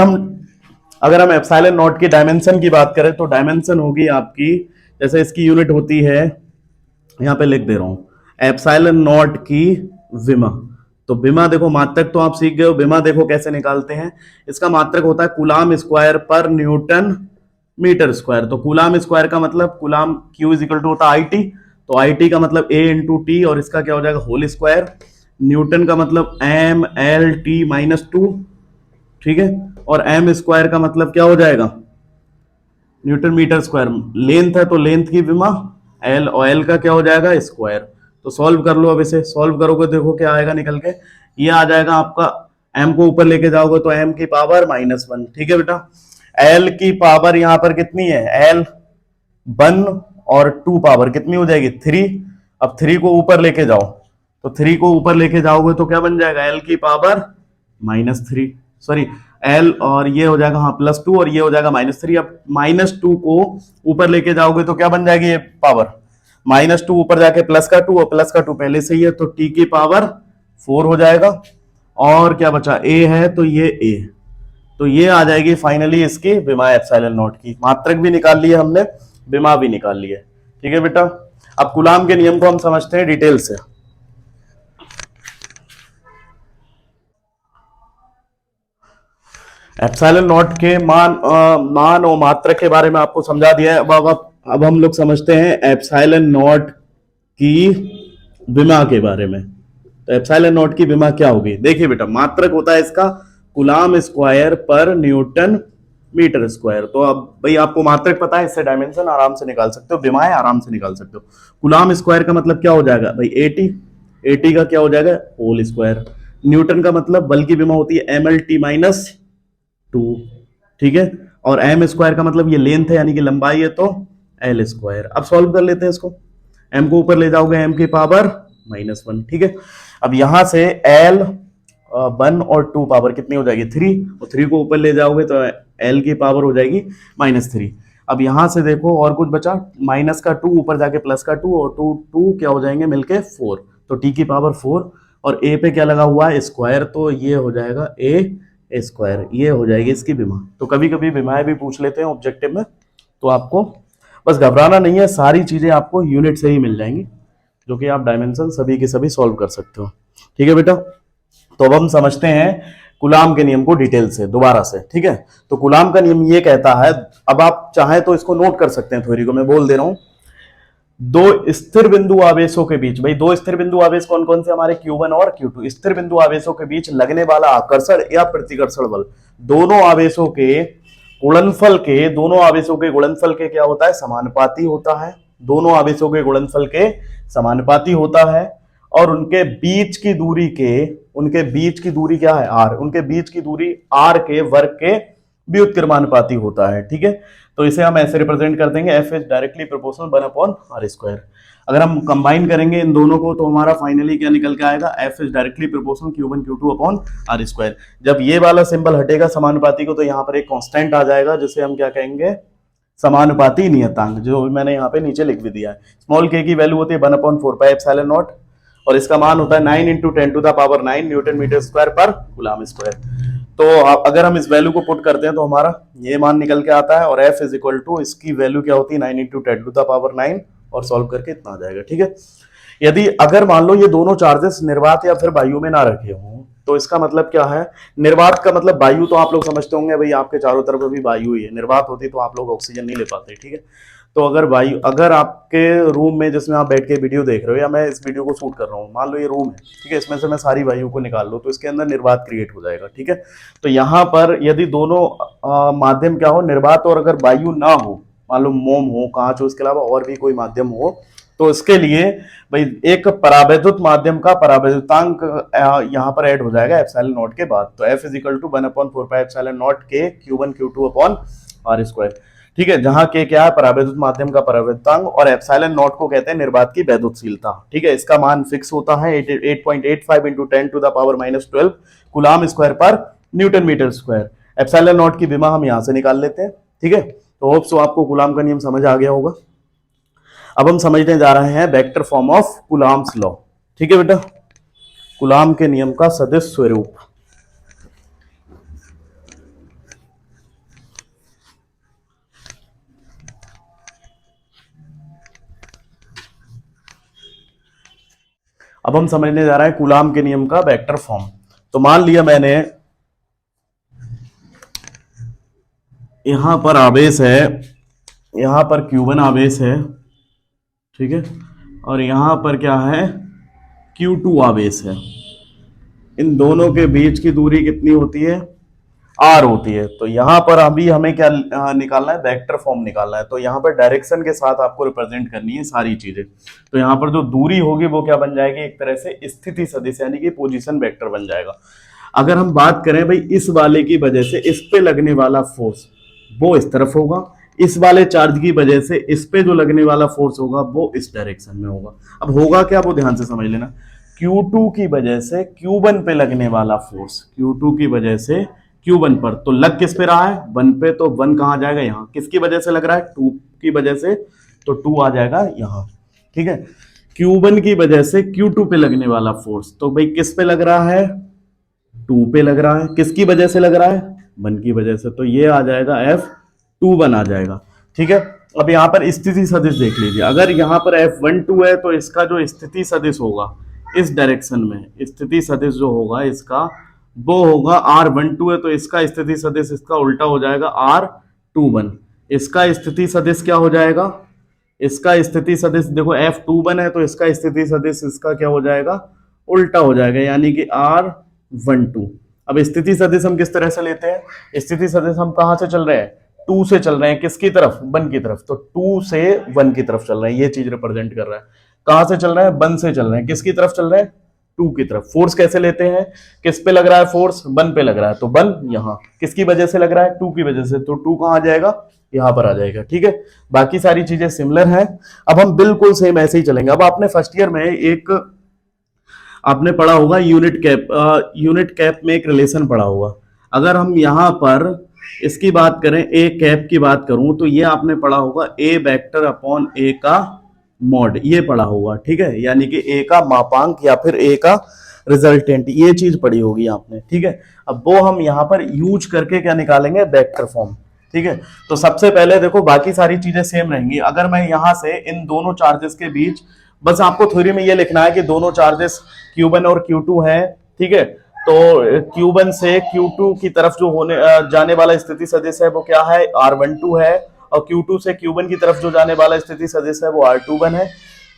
हम एप्सिलॉन नॉट की डायमेंशन की बात करें तो डायमेंशन होगी आपकी, जैसे इसकी यूनिट होती है, यहां पे लिख दे रहा हूं, एप्सिलॉन नॉट की विमा। तो विमा देखो, मात्रक तो आप सीख गए हो, विमा देखो कैसे निकालते हैं। इसका मात्रक होता है coulomb square per newton metre square. तो कूलाम स्क्वायर का मतलब coulomb, Q is equal to होता है IT, तो IT का मतलब A इंटू टी, और इसका क्या हो जाएगा, होल स्क्वायर। न्यूटन का मतलब MLT-2, ठीक है, और m स्क्वायर का मतलब क्या हो जाएगा, न्यूटन मीटर स्क्वायर। लेंथ है तो लेंथ की विमा L, और L का क्या हो जाएगा, स्क्वायर। तो सॉल्व कर लो, अब इसे सॉल्व करोगे देखो क्या आएगा निकल के, ये आ जाएगा आपका, m को ऊपर लेके जाओगे तो m की पावर -1, ठीक है बेटा। L की पावर यहां पर कितनी है, L 1 और 2 पावर कितनी हो जाएगी, 3। अब 3 को ऊपर लेके जाओ, तो 3 को ऊपर लेके जाओगे तो क्या बन जाएगा, L की पावर -3, सॉरी L, और ये हो जाएगा हाँ +2, और ये हो जाएगा -3। अब -2 को ऊपर लेके जाओगे तो क्या बन जाएगी ये पावर, -2 ऊपर जाके प्लस का 2, और प्लस का 2 पहले से ही है, तो t की पावर 4 हो जाएगा। और क्या बचा, a है तो ये a, तो ये आ जाएगी फाइनली इसकी विमा एप्सिलॉन नॉट की। मात्रक भी निकाल लिया हमने, विमा भी निकाल लिया, ठीक है बेटा। अब कूलाम के नियम को हम समझते हैं डिटेल से। एप्सिलॉन नॉट के मान और मात्रक के बारे में आपको समझा दिया है। अब हम लोग समझते हैं एप्सिलॉन नॉट की विमा के बारे में। तो एप्सिलॉन नॉट की विमा क्या होगी, देखिए बेटा, मात्रक होता है इसका coulomb square per newton metre square. तो अब भाई आपको मात्रक पता है, इससे डायमेंशन आराम से निकाल सकते हो, विमाएं आराम से निकाल सकते हो। कूलाम स्क्वायर का मतलब क्या हो जाएगा भाई, 80, 80 का क्या हो जाएगा, होल स्क्वायर। न्यूटन का मतलब बल की विमा होती है MLT-2, ठीक है, और m स्क्वायर का मतलब ये लेंथ है यानी कि लंबाई है, तो L स्क्वायर। अब सॉल्व कर लेते हैं इसको, m को ऊपर ले जाओगे m की पावर -1, ठीक है। अब यहां से L 1 और 2 पावर कितनी हो जाएगी, 3, और 3 को ऊपर ले जाओगे तो L की पावर हो जाएगी -3। अब यहां से देखो और कुछ बचा, माइनस का 2 ऊपर जाके प्लस का 2, और 2 क्या हो जाएंगे मिलके 4, तो t की पावर 4, और a पे क्या लगा हुआ है, स्क्वायर, तो ये हो जाएगा a स्क्वायर, ये हो जाएगी इसकी विमा। तो कभी कभी विमाएं भी पूछ लेते हैं ऑब्जेक्टिव में, तो आपको बस घबराना नहीं है, सारी चीजें आपको यूनिट से ही मिल जाएंगी, जो कि आप डायमेंशन सभी के सभी सॉल्व कर सकते हो, ठीक है बेटा। तो अब हम समझते हैं कूलाम के नियम को डिटेल से दोबारा से, ठीक है। तो कूलाम का नियम ये कहता है, अब आप चाहें तो इसको नोट कर सकते हैं, थ्योरी को मैं बोल दे रहा हूं। दो स्थिर बिंदु आवेशों के बीच, भाई दो स्थिर बिंदु आवेश कौन कौन से हमारे, Q1 और Q2। स्थिर बिंदु आवेशों के बीच लगने वाला आकर्षण या प्रतिकर्षण बल दोनों आवेशों के गुणनफल के क्या होता है, समानुपाती होता है। दोनों आवेशों के गुणनफल के समानुपाती होता है, और उनके बीच की दूरी क्या है, r, उनके बीच की दूरी r के वर्ग के व्युत्क्रमानुपाती होता है, ठीक है। तो इसे हम ऐसे रिप्रेजेंट कर देंगे, F is directly proportional 1/r²। अगर हम कंबाइन करेंगे इन दोनों को तो हमारा फाइनली क्या निकल के आएगा, F is directly proportional Q1 Q2/r²। जब ये वाला सिंबल हटेगा समानुपाती को, तो यहाँ पर एक कांस्टेंट आ जाएगा जिसे हम क्या कहेंगे, समानुपाती नियतांक, जो मैंने यहाँ पे नीचे लिख भी दिया है। स्मॉल के की वैल्यू होती है 1/4πε0 और इसका मान होता है 9 × 10⁹ न्यूटन मीटर स्क्वायर पर कूलम स्क्वायर। तो अगर हम इस वैल्यू को पुट करते हैं तो हमारा ये मान निकल के आता है, और F इज इक्वल टू इसकी वैल्यू क्या होती है 9 × 10⁹, और सॉल्व करके इतना आ जाएगा। ठीक है, यदि अगर मान लो ये दोनों चार्जेस निर्वात या फिर वायु में ना रखे हों, तो इसका मतलब क्या है, निर्वात का मतलब वायु तो आप लोग समझते होंगे भाई, आपके चारों तरफ भी वायु ही है, निर्वात होती तो आप लोग ऑक्सीजन नहीं ले पाते। ठीक है, तो अगर वायु, अगर आपके रूम में जिसमें आप बैठ के वीडियो देख रहे हो या मैं इस वीडियो को शूट कर रहा हूँ, मान लो ये रूम है, ठीक है, इसमें से मैं सारी वायु को निकाल लूँ तो इसके अंदर निर्वात क्रिएट हो जाएगा। ठीक है, तो यहाँ पर यदि दोनों माध्यम क्या हो, निर्वात और अगर वायु ना हो, मान लो मोम हो, कांच हो, इसके अलावा और भी कोई माध्यम हो, तो इसके लिए भाई एक परावैद्युत माध्यम का परावैद्युतांक यहाँ पर ऐड हो जाएगा ε0 के बाद। तो F इज इक्वल टू 1/4πε0 के Q1 Q2/r²। ठीक है, जहां के क्या है, परावैद्युत माध्यम का परावैद्युतांक, और ε0 को कहते हैं निर्वात की वैद्युतशीलता। ठीक है, इसका मान फिक्स होता है 8.85 × 10⁻12 coulomb square per newton metre square. ε0 की विमा हम यहां से निकाल लेते हैं। ठीक है, तो होप सो आपको कूलम का नियम समझ आ गया होगा। अब हम समझने जा रहे हैं vector form of Coulomb's law. ठीक है बेटा, कूलम के नियम का सदिश स्वरूप। अब हम समझने जा रहे हैं कूलम के नियम का वेक्टर फॉर्म। तो मान लिया मैंने यहां पर आवेश है, यहां पर Q1 आवेश है, ठीक है, और यहां पर क्या है, Q2 आवेश है। इन दोनों के बीच की दूरी कितनी होती है, r होती है। तो यहां पर अभी हमें क्या निकालना है, वेक्टर फॉर्म निकालना है। तो यहां पर डायरेक्शन के साथ आपको रिप्रेजेंट करनी है सारी चीजें। तो यहां पर जो दूरी होगी वो क्या बन जाएगी, एक तरह से स्थिति सदिश यानी कि पोजीशन वेक्टर बन जाएगा। अगर हम बात करें भाई इस वाले की वजह से इस पे लगने वाला फोर्स वो इस तरफ होगा, इस वाले चार्ज की वजह से इस पे जो लगने वाला फोर्स होगा वो इस डायरेक्शन में होगा। अब होगा क्या, वो ध्यान से समझ लेना। Q2 की वजह से Q1 पे लगने वाला फोर्स, Q2 की वजह से Q1 पर, तो लग किस पे रहा है, 1 पे, तो 1 कहां जाएगा, यहां। किसकी वजह से लग रहा है, 2 की वजह से, तो 2 आ जाएगा यहां। ठीक है, Q1 की वजह से Q2 पे लगने वाला फोर्स, तो भाई किस पे लग रहा है, 2 पे लग रहा है। किसकी वजह से लग रहा है, 1 की वजह से, तो ये आ जाएगा F21 आ जाएगा। ठीक है, अब यहां पर स्थिति सदिश देख लीजिए। अगर यहां पर F12 है तो इसका जो स्थिति सदिश होगा इस डायरेक्शन में, स्थिति सदिश जो होगा इसका वो होगा R12 है, तो इसका स्थिति सदिश इसका उल्टा हो जाएगा R21। इसका स्थिति सदिश क्या हो जाएगा, इसका स्थिति सदिश देखो F21 है, तो इसका स्थिति सदिश इसका क्या हो जाएगा, उल्टा हो जाएगा, यानी कि R12। अब स्थिति सदिश हम किस तरह से लेते हैं, स्थिति सदिश हम कहां से चल रहे हैं, 2 से चल रहे हैं, किसकी तरफ, 1 की तरफ। तो 2 से 1 की तरफ चल रहे हैं, ये चीज रिप्रेजेंट कर रहा है। कहां से चल रहे हैं, 1 से चल रहे हैं, किसकी तरफ चल रहे हैं, 2 की तरफ। फोर्स कैसे लेते हैं, किस पे लग रहा है फोर्स, 1 पे लग रहा है, तो 1 यहां, किसकी वजह से लग रहा है, 2 की वजह से, तो 2 कहां आ जाएगा, यहां पर आ जाएगा। ठीक है, बाकी सारी चीजें सिमिलर हैं। अब हम बिल्कुल सेम ऐसे ही चलेंगे। अब आपने फर्स्ट ईयर में एक आपने पढ़ा होगा यूनिट कैप में एक रिलेशन पढ़ा होगा। अगर हम यहां पर इसकी बात करें, ए कैप की बात करूं, तो ये आपने पढ़ा होगा ए वेक्टर अपॉन ए का मॉड, ये पढ़ा होगा। ठीक है, यानी कि ए का मापांक या फिर ए का रिजल्टेंट, ये चीज पढ़ी होगी आपने। ठीक है, अब वो हम यहां पर यूज करके क्या निकालेंगे, वेक्टर फॉर्म। ठीक है, तो सबसे पहले देखो बाकी सारी चीजें सेम रहेंगी। अगर मैं यहां से इन दोनों चार्जेस के बीच, बस आपको थ्योरी में ये लिखना है कि दोनों चार्जेस Q1 और Q2 हैं। ठीक है, तो Q1 से Q2 की तरफ जो होने जाने वाला स्थिति सदिश है वो क्या है, R12 है, और Q2 से Q1 की तरफ जो जाने वाला स्थिति सदिश है वो R21 है।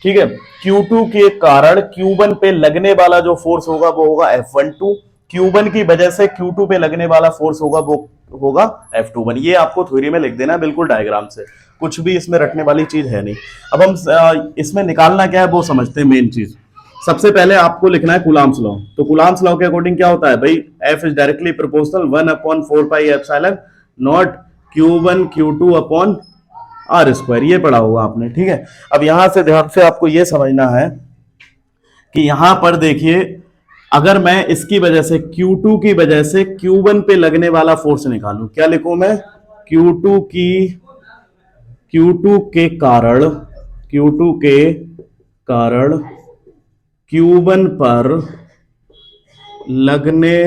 ठीक है, Q2 के कारण Q1 पे लगने वाला जो फोर्स होगा वो होगा F12, Q1 की वजह से Q2 पे लगने वाला फोर्स होगा वो होगा F21। ये आपको थ्योरी में लिख देना है बिल्कुल डायग्राम से, कुछ भी इसमें रटने वाली चीज है नहीं। अब हम इसमें निकालना क्या है वो समझते हैं। मेन चीज सबसे पहले आपको लिखना है कूलम्स लॉ। तो कूलम्स लॉ के अकॉर्डिंग क्या होता है भाई, F is directly proportional 1/4πε0 Q1 Q2 upon R square, ये पढ़ा होगा आपने, ठीक है। अब यहां से ध्यान से आपको ये समझना है कि यहां पर देखिए, अगर मैं इसकी वजह से Q2 की वजह से Q1 पे लगने वाला फोर्स निकालूं, क्या लिखूं मैं, Q2 के कारण Q1 पर लगने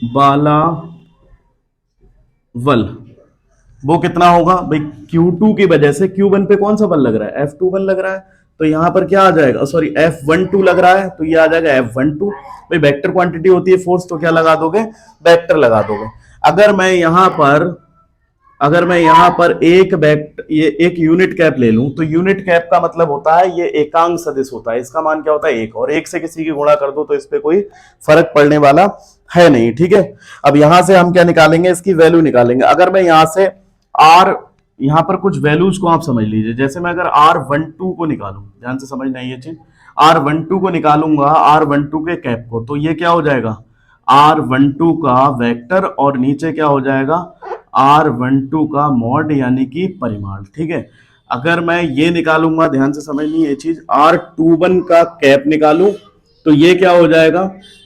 वाला बल, वो कितना होगा भाई, Q2 की वजह से Q1 पे कौन सा बल लग रहा है, F21 लग रहा है, तो यहां पर क्या आ जाएगा, सॉरी F12 लग रहा है, तो ये आ जाएगा F12। भाई वेक्टर क्वांटिटी होती है फोर्स, तो क्या लगा दोगे, वेक्टर लगा दोगे। अगर मैं यहां पर ये एक यूनिट कैप ले लूं, तो यूनिट कैप का मतलब होता है ये एकांक सदिश होता है, इसका मान क्या होता है, एक, और एक से किसी की गुणा कर दो तो इस पे कोई फर्क पड़ने वाला है नहीं, ठीक है। अब यहां से हम क्या निकालेंगे, इसकी वैल्यू निकालेंगे। अगर मैं यहां से आर, यहां पर कुछ वैल्यूज को आप समझ लीजिए, जैसे मैं अगर R12 को निकालूं, ध्यान से समझना ये चीज, R12 को निकालूंगा, R12 के कैप को, तो ये क्या हो जाएगा, R12 का वेक्टर, और नीचे क्या हो जाएगा, R12 का मॉड यानी कि परिमाण, ठीक है। अगर मैं ये निकालूंगा, ध्यान से समझनी ये चीज, R21 का कैप निकालूं, तो ये क्या हो जाएगा,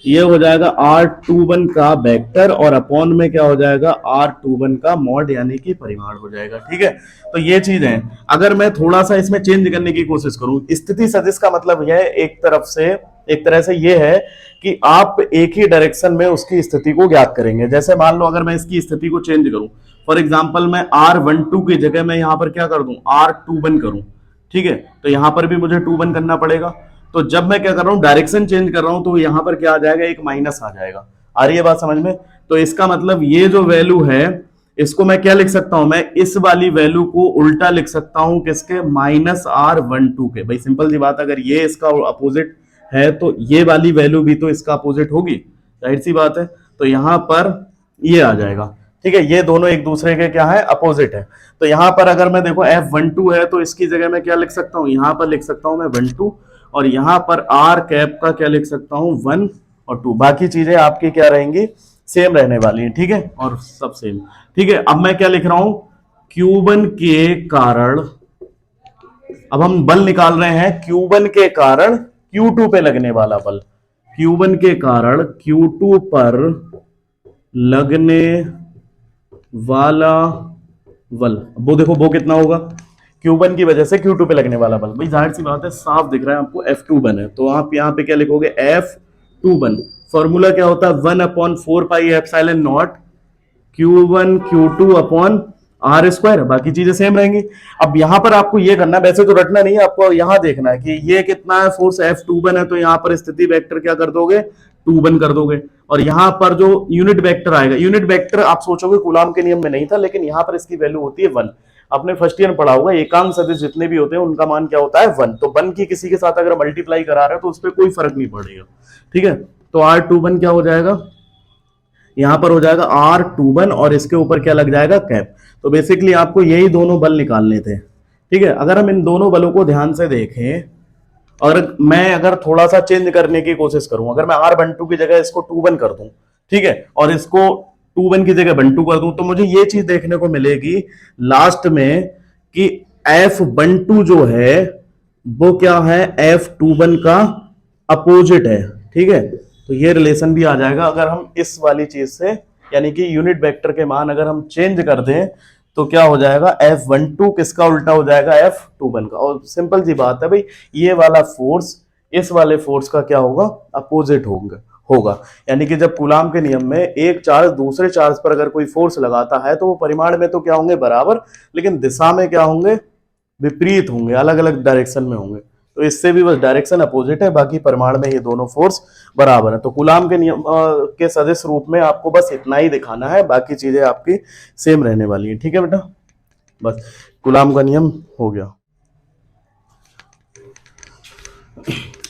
ये हो जाएगा R21 का वेक्टर, और अपॉन में क्या हो जाएगा, R21 का मॉड यानी कि परिमाण हो जाएगा, ठीक है। तो ये चीज है। अगर मैं थोड़ा सा इसमें चेंज करने की कोशिश करूं, स्थिति सदिश का मतलब यह एक तरह से ये है कि आप एक ही डायरेक्शन में उसकी स्थिति को ज्ञात करेंगे। जैसे मान लो अगर मैं इसकी स्थिति को चेंज करूं, फॉर एग्जाम्पल मैं R12 की जगह मैं यहां पर क्या कर दूं, R21 करूं, ठीक है, तो यहां पर भी मुझे 21 करना पड़ेगा। तो जब मैं क्या कर रहा हूं, डायरेक्शन चेंज कर रहा हूं, तो यहां पर क्या आ जाएगा, एक माइनस आ जाएगा। आ रही है बात समझ में? तो इसका मतलब ये जो वैल्यू है, इसको मैं क्या लिख सकता हूं, मैं इस वाली वैल्यू को उल्टा लिख सकता हूं, किसके, -R12 के। भाई सिंपल सी बात, अगर ये इसका अपोजिट है तो ये वाली वैल्यू भी तो इसका अपोजिट होगी, जाहिर सी बात है। तो यहां पर ये आ जाएगा, ठीक है, ये दोनों एक दूसरे के क्या है, अपोजिट है। तो यहां पर अगर मैं देखो F12 है, तो इसकी जगह मैं क्या लिख सकता हूं, यहां पर लिख सकता हूं मैं 12, और यहां पर R कैप का क्या लिख सकता हूं, 1 और 2। बाकी चीजें आपकी क्या रहेंगी, सेम रहने वाली है, ठीक है, और सब सेम, ठीक है। अब मैं क्या लिख रहा हूं, Q1 के कारण, अब हम बल निकाल रहे हैं Q1 के कारण Q2 पे लगने वाला बल, Q1 के कारण Q2 पर लगने वाला बल, वो देखो वो कितना होगा, Q1 की वजह से Q2 पे लगने वाला बल। भाई जाहिर सी बात है, साफ दिख रहा है आपको, F21 है, तो आप यहां पे क्या लिखोगे, F21। फॉर्मूला क्या होता है, 1/4πε0 Q1 Q2 upon R square, बाकी चीजें सेम रहेंगी। अब यहां पर आपको ये करना है, वैसे तो रटना नहीं है, आपको यहां देखना है कि ये कितना है, फोर्स F21 है, तो यहां पर स्थिति वेक्टर क्या कर दोगे, 21 कर दोगे। और यहां पर जो यूनिट वेक्टर आएगा, यूनिट वेक्टर आप सोचोगे कूलाम के नियम में नहीं था, लेकिन यहां पर इसकी वैल्यू होती है 1। आपने फर्स्ट ईयर में पढ़ा होगा, एकांक सदिश जितने भी होते हैं उनका मान क्या होता है, 1। तो 1 की किसी के साथ अगर मल्टीप्लाई करा रहे हो तो उस पर कोई फर्क नहीं पड़ेगा, ठीक है। तो R21 क्या हो जाएगा, यहां पर हो जाएगा R21, और इसके ऊपर क्या लग जाएगा, कैप। तो बेसिकली आपको यही दोनों बल निकालने थे, ठीक है। अगर हम इन दोनों बलों को ध्यान से देखें, और मैं अगर थोड़ा सा चेंज करने की कोशिश करूं, अगर मैं R12 की जगह इसको 21 कर दूं, ठीक है, और इसको 21 की जगह 12 कर दूं, तो मुझे ये चीज देखने को मिलेगी लास्ट में कि F12 जो है वो क्या है, F21 का अपोजिट है, ठीक है। तो ये रिलेशन भी आ जाएगा अगर हम इस वाली चीज से, यानी कि यूनिट वेक्टर के मान अगर हम चेंज कर दें, तो क्या हो जाएगा, F12 किसका उल्टा हो जाएगा, F21 का। और सिंपल सी बात है भाई, ये वाला फोर्स इस वाले फोर्स का क्या होगा, अपोजिट होगा। यानी कि जब कूलाम के नियम में एक चार्ज दूसरे चार्ज पर अगर कोई फोर्स लगाता है, तो वो परिमाण में तो क्या होंगे, बराबर, लेकिन दिशा में क्या होंगे, विपरीत होंगे, अलग अलग डायरेक्शन में होंगे। तो इससे भी बस डायरेक्शन अपोजिट है, बाकी परिमाण में ये दोनों फोर्स बराबर है। तो कूलाम के नियम के सदिश रूप में आपको बस इतना ही दिखाना है, बाकी चीजें आपकी सेम रहने वाली है, ठीक है बेटा। बस कूलाम का नियम हो गया।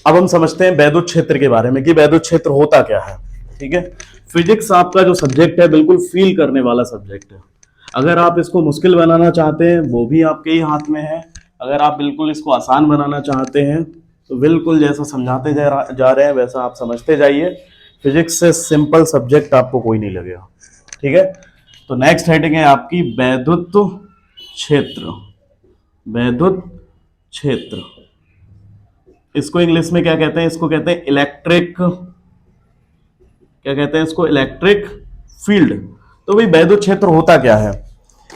अब हम समझते हैं वैद्युत क्षेत्र के बारे में कि वैद्युत क्षेत्र होता क्या है, ठीक है। फिजिक्स आपका जो सब्जेक्ट है बिल्कुल फील करने वाला सब्जेक्ट है। अगर आप इसको मुश्किल बनाना चाहते हैं वो भी आपके ही हाथ में है, अगर आप बिल्कुल इसको आसान बनाना चाहते हैं तो बिल्कुल जैसा समझाते जा रहे हैं वैसा आप समझते जाइए। फिजिक्स से सिंपल सब्जेक्ट आपको कोई नहीं लगेगा, ठीक है। तो नेक्स्ट हेडिंग है आपकी वैद्युत क्षेत्र। वैद्युत क्षेत्र, इसको इंग्लिश में क्या कहते हैं? इसको कहते हैं इलेक्ट्रिक, क्या कहते हैं इसको? Electric field. तो भाई वैद्युत क्षेत्र होता क्या है?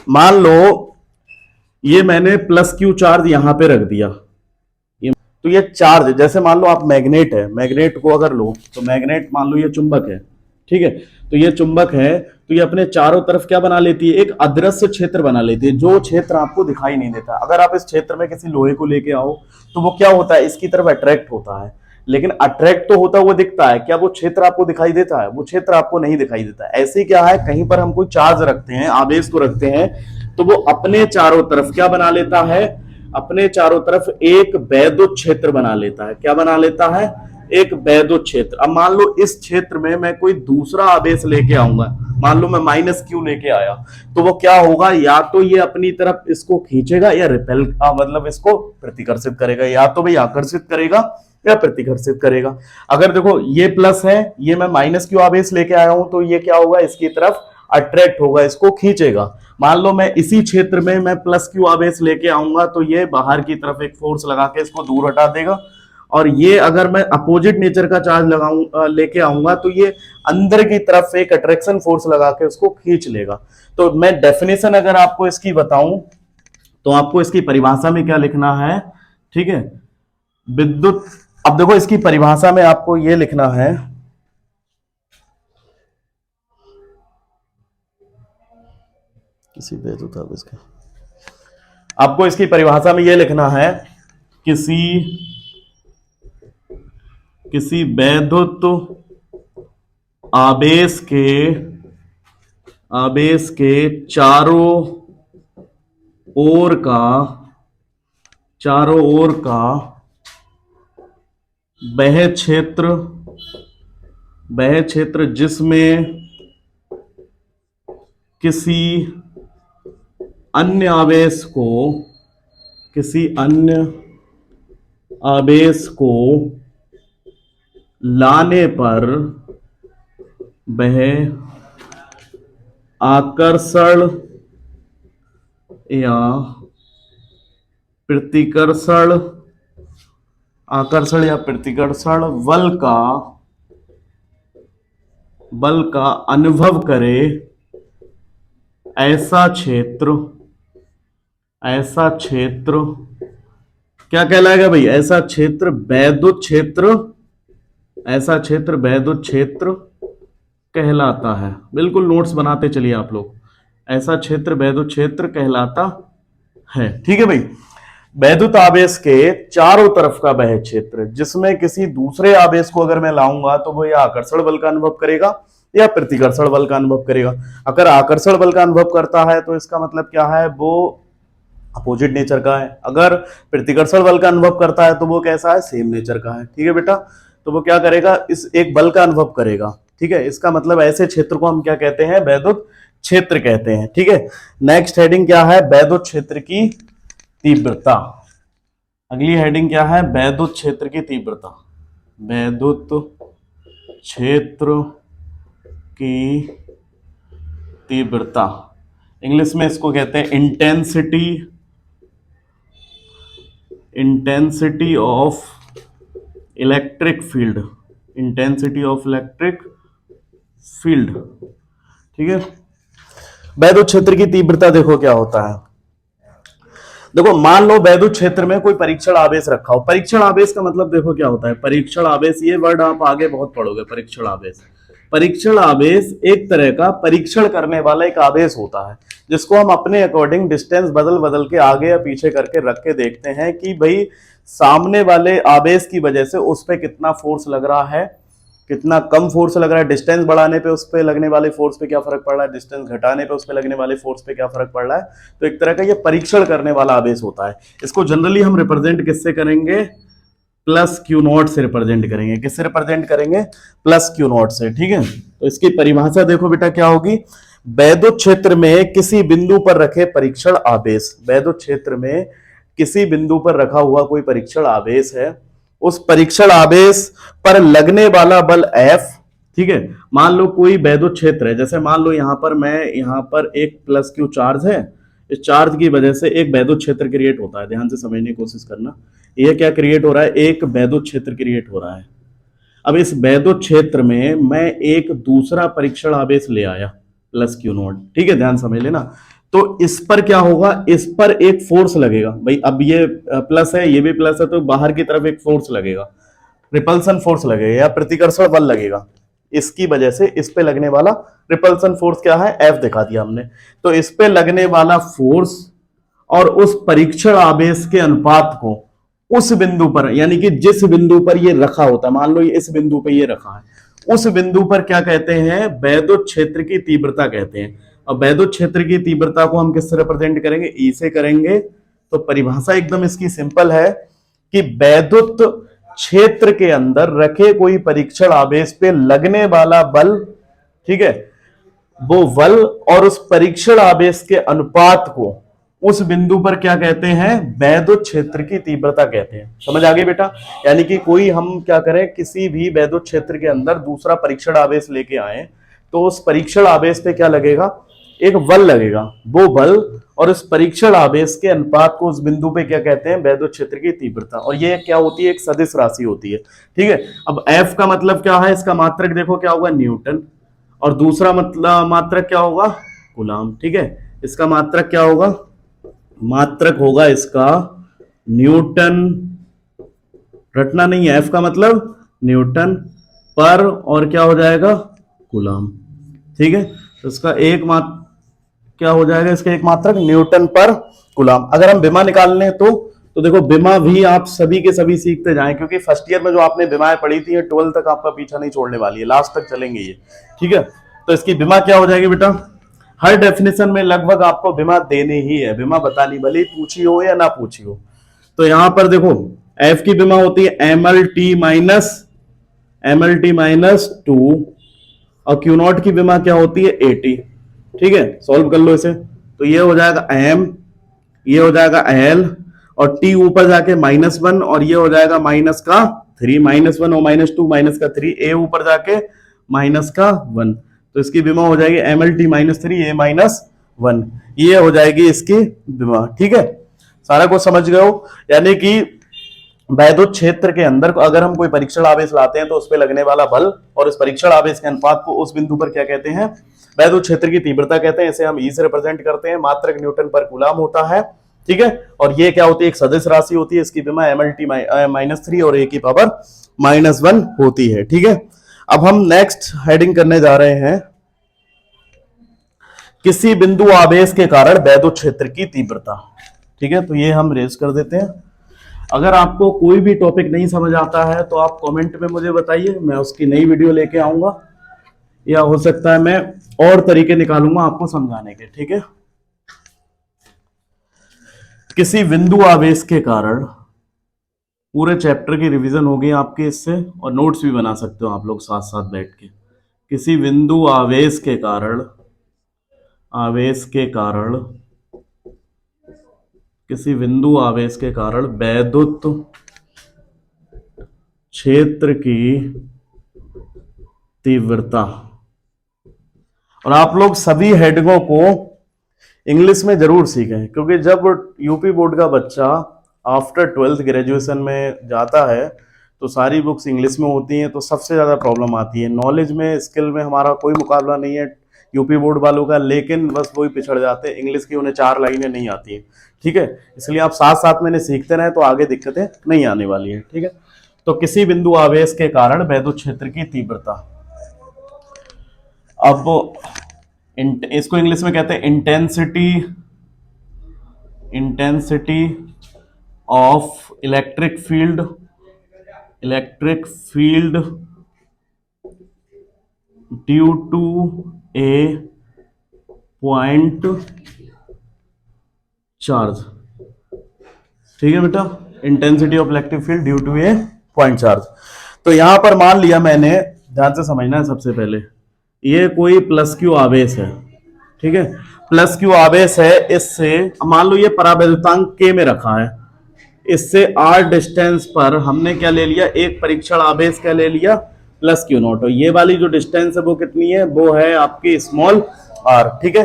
मान लो ये मैंने प्लस क्यू चार्ज यहां पे रख दिया, तो ये चार्ज, जैसे मान लो आप मैग्नेट है, मैग्नेट को अगर लो तो मैग्नेट मान लो ये चुंबक है, ठीक है, तो ये चुंबक है, तो ये अपने चारों तरफ क्या बना लेती है? एक अदृश्य क्षेत्र बना लेती है, जो क्षेत्र आपको दिखाई नहीं देता। अगर आप इस क्षेत्र में किसी लोहे को लेके आओ तो वो क्या होता है? इसकी तरफ अट्रैक्ट होता है, लेकिन अट्रैक्ट तो होता हुआ दिखता है, क्या वो क्षेत्र आपको दिखाई देता है? वो क्षेत्र आपको नहीं दिखाई देता। ऐसे क्या है, कहीं पर हम कोई चार्ज रखते हैं, आवेश को रखते हैं, तो वो अपने चारों तरफ क्या बना लेता है? अपने चारों तरफ एक वैद्युत क्षेत्र बना लेता है। क्या बना लेता है? एक वैद्युत क्षेत्र। अब मान लो इस क्षेत्र में मैं कोई दूसरा आवेश लेके आऊंगा, मान लो मैं माइनस क्यू लेके आया, तो वो क्या होगा? या तो ये अपनी तरफ इसको खींचेगा या रिपेल, मतलब इसको प्रतिकर्षित करेगा, या तो भाई आकर्षित करेगा या प्रतिकर्षित करेगा। अगर देखो ये प्लस है, ये मैं माइनस क्यू आवेश लेके आया हूं, तो ये क्या होगा? इसकी तरफ अट्रैक्ट होगा, इसको खींचेगा। मान लो मैं इसी क्षेत्र में मैं प्लस क्यू आवेश लेके आऊंगा, तो ये बाहर की तरफ एक फोर्स लगा के इसको दूर हटा देगा, और ये अगर मैं अपोजिट नेचर का चार्ज लगाऊं लेके आऊंगा, तो ये अंदर की तरफ एक अट्रैक्शन फोर्स लगा के उसको खींच लेगा। तो मैं डेफिनेशन अगर आपको इसकी बताऊं, तो आपको इसकी परिभाषा में क्या लिखना है? ठीक है, विद्युत, अब देखो इसकी परिभाषा में आपको ये लिखना है, किसी वैद्युत आवेश का, आपको इसकी परिभाषा में यह लिखना है, किसी वैद्युत आवेश के चारों ओर का वह क्षेत्र जिसमें किसी अन्य आवेश को लाने पर वह आकर्षण या प्रतिकर्षण बल का अनुभव करे, ऐसा क्षेत्र क्या कहलाएगा भाई? ऐसा क्षेत्र वैद्युत क्षेत्र कहलाता है। बिल्कुल नोट्स बनाते चलिए आप लोग, ऐसा क्षेत्र वैद्युत क्षेत्र कहलाता है। ठीक है भाई, वैद्युत आवेश के चारों तरफ का वह क्षेत्र जिसमें किसी दूसरे आवेश को अगर मैं लाऊंगा, तो वो या आकर्षण बल का अनुभव करेगा या प्रतिकर्षण बल का अनुभव करेगा। अगर आकर्षण बल का अनुभव करता है तो इसका मतलब क्या है? वो अपोजिट नेचर का है। अगर प्रतिकर्षण बल का अनुभव करता है तो वो कैसा है? सेम नेचर का है। ठीक है बेटा, तो वो क्या करेगा? इस एक बल का अनुभव करेगा। ठीक है, इसका मतलब ऐसे क्षेत्र को हम क्या कहते हैं? वैद्युत क्षेत्र कहते हैं। ठीक है, नेक्स्ट हेडिंग क्या है? वैद्युत क्षेत्र की तीव्रता। अगली हेडिंग क्या है? वैद्युत क्षेत्र की तीव्रता। वैद्युत क्षेत्र की तीव्रता, इंग्लिश में इसको कहते हैं इंटेंसिटी ऑफ इलेक्ट्रिक फील्ड। ठीक है, वैद्युत क्षेत्र की तीव्रता देखो क्या होता है। देखो मान लो वैद्युत क्षेत्र में कोई परीक्षण आवेश रखा हो। परीक्षण आवेश का मतलब देखो क्या होता है? परीक्षण आवेश, ये वर्ड आप आगे बहुत पढ़ोगे। परीक्षण आवेश एक तरह का परीक्षण करने वाला एक आवेश होता है, जिसको हम अपने अकॉर्डिंग डिस्टेंस बदल के आगे या पीछे करके रख के देखते हैं कि भाई सामने वाले आवेश की वजह से उस पर कितना फोर्स लग रहा है, कितना कम फोर्स लग रहा है। डिस्टेंस बढ़ाने पे उस पे लगने वाले फोर्स पे क्या फर्क पड़ रहा है, डिस्टेंस घटाने पे उस पे लगने वाले फोर्स पे क्या फर्क पड़ रहा है। तो एक तरह का ये परीक्षण करने वाला आवेश होता है। इसको जनरली हम रिप्रेजेंट किससे करेंगे? प्लस क्यू नॉट से रिप्रेजेंट करेंगे। किससे रिप्रेजेंट करेंगे? प्लस क्यू नॉट से। ठीक है, तो इसकी परिभाषा देखो बेटा क्या होगी? वैद्युत क्षेत्र में किसी बिंदु पर रखे परीक्षण आवेश। वैद्युत क्षेत्र में किसी बिंदु पर रखा हुआ कोई परीक्षण आवेश है, उस परीक्षण आवेश पर लगने वाला बल F ठीक है। मान लो कोई वैद्युत क्षेत्र है, जैसे मान लो यहाँ पर एक प्लस क्यू चार्ज है, इस चार्ज की वजह से एक वैद्युत क्षेत्र क्रिएट होता है। ध्यान से समझने की कोशिश करना, ये क्या क्रिएट हो रहा है, एक वैद्युत क्षेत्र क्रिएट हो रहा है। अब इस वैद्युत क्षेत्र में मैं एक दूसरा परीक्षण आवेश ले आया प्लस क्यू नॉट, ठीक है, ध्यान समझ लेना। तो इस पर क्या होगा, इस पर एक फोर्स लगेगा भाई, अब ये प्लस है, ये भी प्लस है, तो बाहर की तरफ एक फोर्स लगेगा, रिपल्सन फोर्स लगेगा या प्रतिकर्षण बल लगेगा। इसकी वजह से इस पे लगने वाला रिपल्सन फोर्स क्या है, एफ दिखा दिया हमने। तो इस पे लगने वाला फोर्स और उस परीक्षण आवेश के अनुपात को उस बिंदु पर, यानी कि जिस बिंदु पर ये रखा होता है, मान लो ये इस बिंदु पे ये रखा है, उस बिंदु पर क्या कहते हैं, वैद्युत क्षेत्र की तीव्रता कहते हैं। अब वैद्युत क्षेत्र की तीव्रता को हम किससे रिप्रेजेंट करेंगे, ई से करेंगे। तो परिभाषा एकदम इसकी सिंपल है कि वैद्युत क्षेत्र के अंदर रखे कोई परीक्षण आवेश पे लगने वाला बल, ठीक है, वो बल और उस परीक्षण आवेश के अनुपात को उस बिंदु पर क्या कहते हैं, वैद्युत क्षेत्र की तीव्रता कहते हैं। समझ आ गई बेटा। यानी कि कोई हम क्या करें, किसी भी वैद्युत क्षेत्र के अंदर दूसरा परीक्षण आवेश लेके आए, तो उस परीक्षण आवेश पे क्या लगेगा, एक बल लगेगा, वो बल और उस परीक्षण आवेश के अनुपात को उस बिंदु पे क्या कहते हैं, वैद्युत क्षेत्र की तीव्रता। और ये क्या होती है, एक सदिश राशि होती है, ठीक है। अब एफ का मतलब क्या है, इसका मात्रक देखो क्या होगा, न्यूटन, और दूसरा मतलब मात्रक क्या होगा, कूलाम, ठीक है। इसका मात्रक क्या होगा, मात्रक होगा इसका न्यूटन, रटना नहीं है, एफ का मतलब न्यूटन पर, और क्या हो जाएगा, कूलाम, ठीक है। तो इसका एक मात्र क्या हो जाएगा, इसका एक मात्रक न्यूटन पर कूलाम। अगर हम विमा निकाल लें तो देखो विमा भी आप सभी के सभी सीखते जाएं, क्योंकि फर्स्ट ईयर में जो आपने विमाएं पढ़ी थी, 12 तक आपका पीछा नहीं छोड़ने वाली है, लास्ट तक चलेंगे ये, ठीक है। तो इसकी विमा क्या हो जाएगी बेटा, हर डेफिनेशन में लगभग आपको विमा देने ही है, विमा बतानी, भले पूछी हो या ना पूछी हो। तो यहां पर देखो एफ की विमा होती है MLT माइनस 2, और क्यू नॉट की विमा क्या होती है, 80, ठीक है। सॉल्व कर लो इसे, तो ये हो जाएगा M, ये हो जाएगा L, और T ऊपर जाके -1, और ये हो जाएगा माइनस का 3, -1 और -2 माइनस का 3, A ऊपर जाके -1। तो इसकी विमा हो जाएगी MLT -3 A -1, ये हो जाएगी इसकी विमा, ठीक है। सारा कुछ समझ गए हो। यानी कि वैद्युत क्षेत्र के अंदर अगर हम कोई परीक्षण आवेश लाते हैं, तो उस पर लगने वाला बल और इस परीक्षण आवेश के अनुपात को उस बिंदु पर क्या कहते हैं, वैद्युत क्षेत्र की तीव्रता कहते हैं। इसे हम ई से रिप्रेजेंट करते हैं, मात्रक न्यूटन पर कूलाम होता है, ठीक है। और ये क्या होती है, एक सदिश राशि होती है, इसकी विमा MLT -3 और A की पावर -1 होती है, ठीक है। अब हम नेक्स्ट हेडिंग करने जा रहे हैं, किसी बिंदु आवेश के कारण वैद्युत क्षेत्र की तीव्रता, ठीक है। तो ये हम रेज कर देते हैं। अगर आपको कोई भी टॉपिक नहीं समझ आता है तो आप कमेंट में मुझे बताइए, मैं उसकी नई वीडियो लेके आऊंगा, या हो सकता है मैं और तरीके निकालूंगा आपको समझाने के, ठीक है। किसी बिंदु आवेश के कारण, पूरे चैप्टर की रिवीजन होगी आपके इससे, और नोट्स भी बना सकते हो आप लोग साथ साथ बैठ के। किसी बिंदु आवेश के कारण किसी बिंदु आवेश के कारण वैद्युत क्षेत्र की तीव्रता। और आप लोग सभी हेडिंगों को इंग्लिश में जरूर सीखें, क्योंकि जब यूपी बोर्ड का बच्चा आफ्टर 12th ग्रेजुएशन में जाता है तो सारी बुक्स इंग्लिश में होती हैं, तो सबसे ज़्यादा प्रॉब्लम आती है। नॉलेज में, स्किल में हमारा कोई मुकाबला नहीं है यूपी बोर्ड वालों का, लेकिन बस वही पिछड़ जाते हैं, इंग्लिश की उन्हें 4 लाइनें नहीं आती हैं, ठीक है। इसलिए आप साथ साथ में सीखते रहे तो आगे दिक्कतें नहीं आने वाली है, ठीक है। तो किसी बिंदु आवेश के कारण वैद्युत क्षेत्र की तीव्रता, अब इसको इंग्लिश में कहते हैं intensity of electric field due to a point charge, ठीक है बेटा, intensity of electric field due to a point charge. तो यहां पर मान लिया मैंने, ध्यान से समझना है सबसे पहले, ये कोई प्लस क्यू आवेश है, ठीक है, प्लस क्यू आवेश है। इससे मान लो ये परावैद्युतांक K में रखा है, इससे R डिस्टेंस पर हमने क्या ले लिया, एक परीक्षण आवेश क्या ले लिया, प्लस क्यू नॉट, और ये वाली जो डिस्टेंस है वो कितनी है, वो है आपकी स्मॉल आर। ठीक है,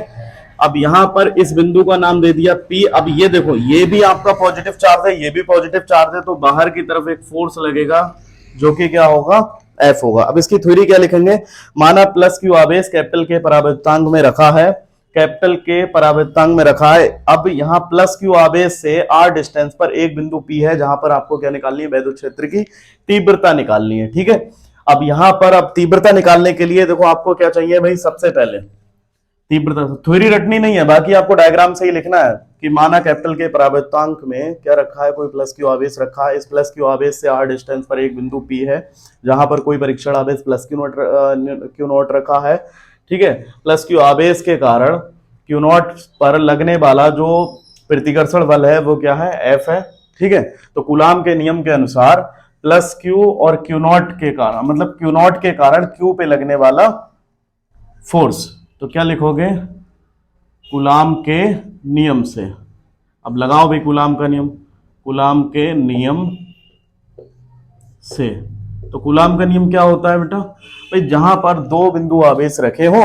अब यहां पर इस बिंदु का नाम दे दिया P। अब ये देखो, ये भी आपका पॉजिटिव चार्ज है, ये भी पॉजिटिव चार्ज है, तो बाहर की तरफ एक फोर्स लगेगा जो कि क्या होगा, F होगा। अब इसकी थ्योरी क्या लिखेंगे, माना प्लस क्यू आवेश कैपिटल के परावृत्तांक में रखा है, कैपिटल के परावृत्तांक में रखा है। अब यहाँ प्लस क्यू आवेश से r डिस्टेंस पर एक बिंदु P है, जहां पर आपको क्या निकालनी है, वैद्युत क्षेत्र की तीव्रता निकालनी है। ठीक है, अब यहां पर अब तीव्रता निकालने के लिए देखो आपको क्या चाहिए भाई, सबसे पहले तीव्रता, थ्योरी रटनी नहीं है, बाकी आपको डायग्राम से ही लिखना है कि माना कैपिटल के परावृत्तांक में क्या रखा है, कोई प्लस क्यू आवेश रखा है, इस प्लस क्यू आवेश से r डिस्टेंस पर एक बिंदु P है, जहां पर कोई परीक्षण आवेश प्लस क्यू नॉट रखा है। ठीक है, प्लस क्यू आवेश के कारण क्यू नॉट पर लगने वाला जो प्रतिकर्षण बल है वो क्या है, F है। ठीक है, तो कूलाम के नियम के अनुसार प्लस क्यू और क्यू नॉट के कारण, मतलब क्यू नॉट के कारण क्यू पे लगने वाला फोर्स, तो क्या लिखोगे, कूलाम के नियम से। अब लगाओ भाई कूलाम का नियम, कूलाम के नियम से। तो कूलाम का नियम क्या होता है बेटा, भाई जहां पर दो बिंदु आवेश रखे हो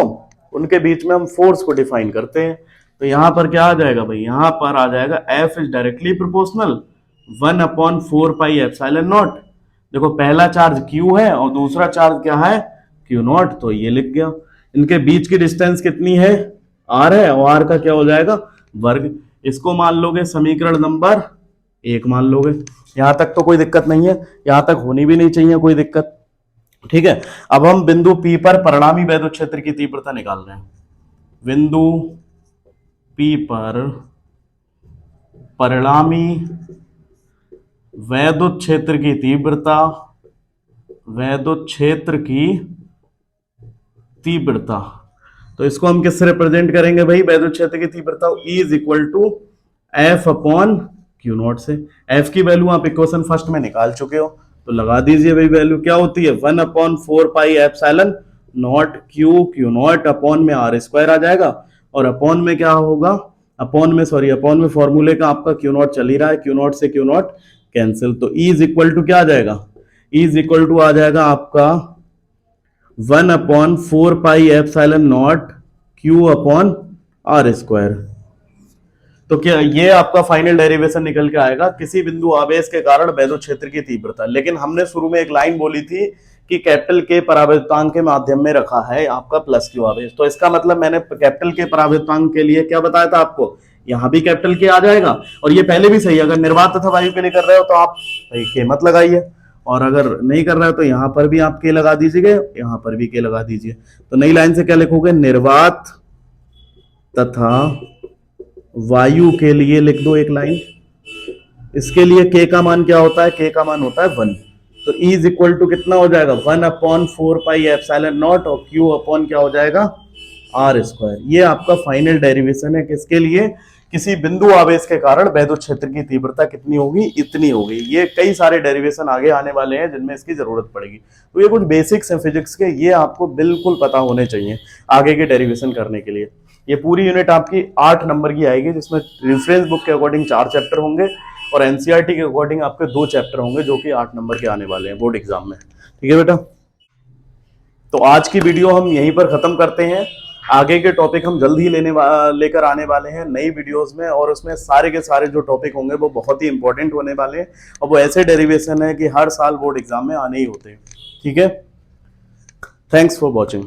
उनके बीच में हम फोर्स को डिफाइन करते हैं। तो यहां पर क्या आ जाएगा भाई, यहां पर आ जाएगा F is directly proportional 1/4 pi epsilon not. देखो पहला चार्ज Q है और दूसरा चार्ज क्या है, Q नॉट, तो ये लिख गया। इनके बीच की डिस्टेंस कितनी है, R है, और R का क्या हो जाएगा, वर्ग। इसको मान लोगे समीकरण नंबर 1 मान लोगे। यहां तक तो कोई दिक्कत नहीं है, यहां तक होनी भी नहीं चाहिए कोई दिक्कत। ठीक है, अब हम बिंदु P पर परिणामी वैद्युत क्षेत्र की तीव्रता निकाल रहे हैं। बिंदु P पर परिणामी वैद्युत क्षेत्र की तीव्रता, वैद्युत क्षेत्र की तीव्रता, तो इसको हम किससे रिप्रेजेंट करेंगे भाई, वैद्युत क्षेत्र की तीव्रता E is equal to F upon Q naught से। F की वैल्यू आप इक्वेशन फर्स्ट में निकाल चुके हो, तो लगा दीजिए भाई, वैल्यू क्या होती है, 1/4 pi epsilon not Q not upon में R स्क्वायर आ जाएगा, और अपॉन में क्या होगा, अपॉन में फॉर्मूले का आपका क्यू नॉट चल ही रहा है, क्यू नॉट से क्यू नॉट कैंसिल, तो E इज इक्वल टू क्या आ जाएगा, E इज इक्वल टू आ जाएगा आपका 1/4 pi epsilon not Q upon R square. तो क्या ये आपका फाइनल डेरिवेशन निकल के आएगा, किसी बिंदु आवेश के कारण वैद्युत क्षेत्र की तीव्रता। लेकिन हमने शुरू में एक लाइन बोली थी कि कैपिटल के परावृत्तांक के माध्यम में रखा है आपका प्लस क्यू आवेश, तो इसका मतलब मैंने कैपिटल के परावृत्तांक के लिए क्या बताया था आपको, यहां भी कैपिटल के आ जाएगा। और ये पहले भी सही है, अगर निर्वात तथा वायु के लिए कर रहे हो तो आप के मत लगाइए, और अगर नहीं कर रहे हो तो यहां पर भी आप के लगा दीजिए, यहां पर भी के लगा दीजिए। तो नई लाइन से क्या लिखोगे, निर्वात तथा वायु के लिए लिख दो एक लाइन। इसके लिए के का मान क्या होता है, के का मान होता है 1, तो E इज इक्वल टू कितना हो जाएगा, 1/4 पाई एप्सिलॉन नॉट, और Q अपॉन क्या हो जाएगा, R स्क्वायर। ये आपका फाइनल डेरिवेशन है किसके लिए, किसी बिंदु आवेश के कारण वैद्युत क्षेत्र की तीव्रता कितनी होगी, इतनी होगी। ये कई सारे डेरिवेशन आगे आने वाले हैं जिनमें इसकी जरूरत पड़ेगी। तो ये कुछ बेसिक्स हैं फिजिक्स के, ये आपको बिल्कुल पता होने चाहिए आगे के डेरिवेशन करने के लिए। ये पूरी यूनिट आपकी 8 नंबर की आएगी, जिसमें रेफरेंस बुक के अकॉर्डिंग 4 चैप्टर होंगे और एनसीईआरटी के अकॉर्डिंग आपके 2 चैप्टर होंगे, जो कि 8 नंबर के आने वाले हैं बोर्ड एग्जाम में। ठीक है बेटा, तो आज की वीडियो हम यहीं पर खत्म करते हैं। आगे के टॉपिक हम जल्द ही लेकर आने वाले हैं नई वीडियोस में, और उसमें सारे के सारे जो टॉपिक होंगे वो बहुत ही इंपॉर्टेंट होने वाले हैं, और वो ऐसे डेरिवेशन है कि हर साल बोर्ड एग्जाम में आने ही होते हैं। ठीक है, थैंक्स फॉर वॉचिंग।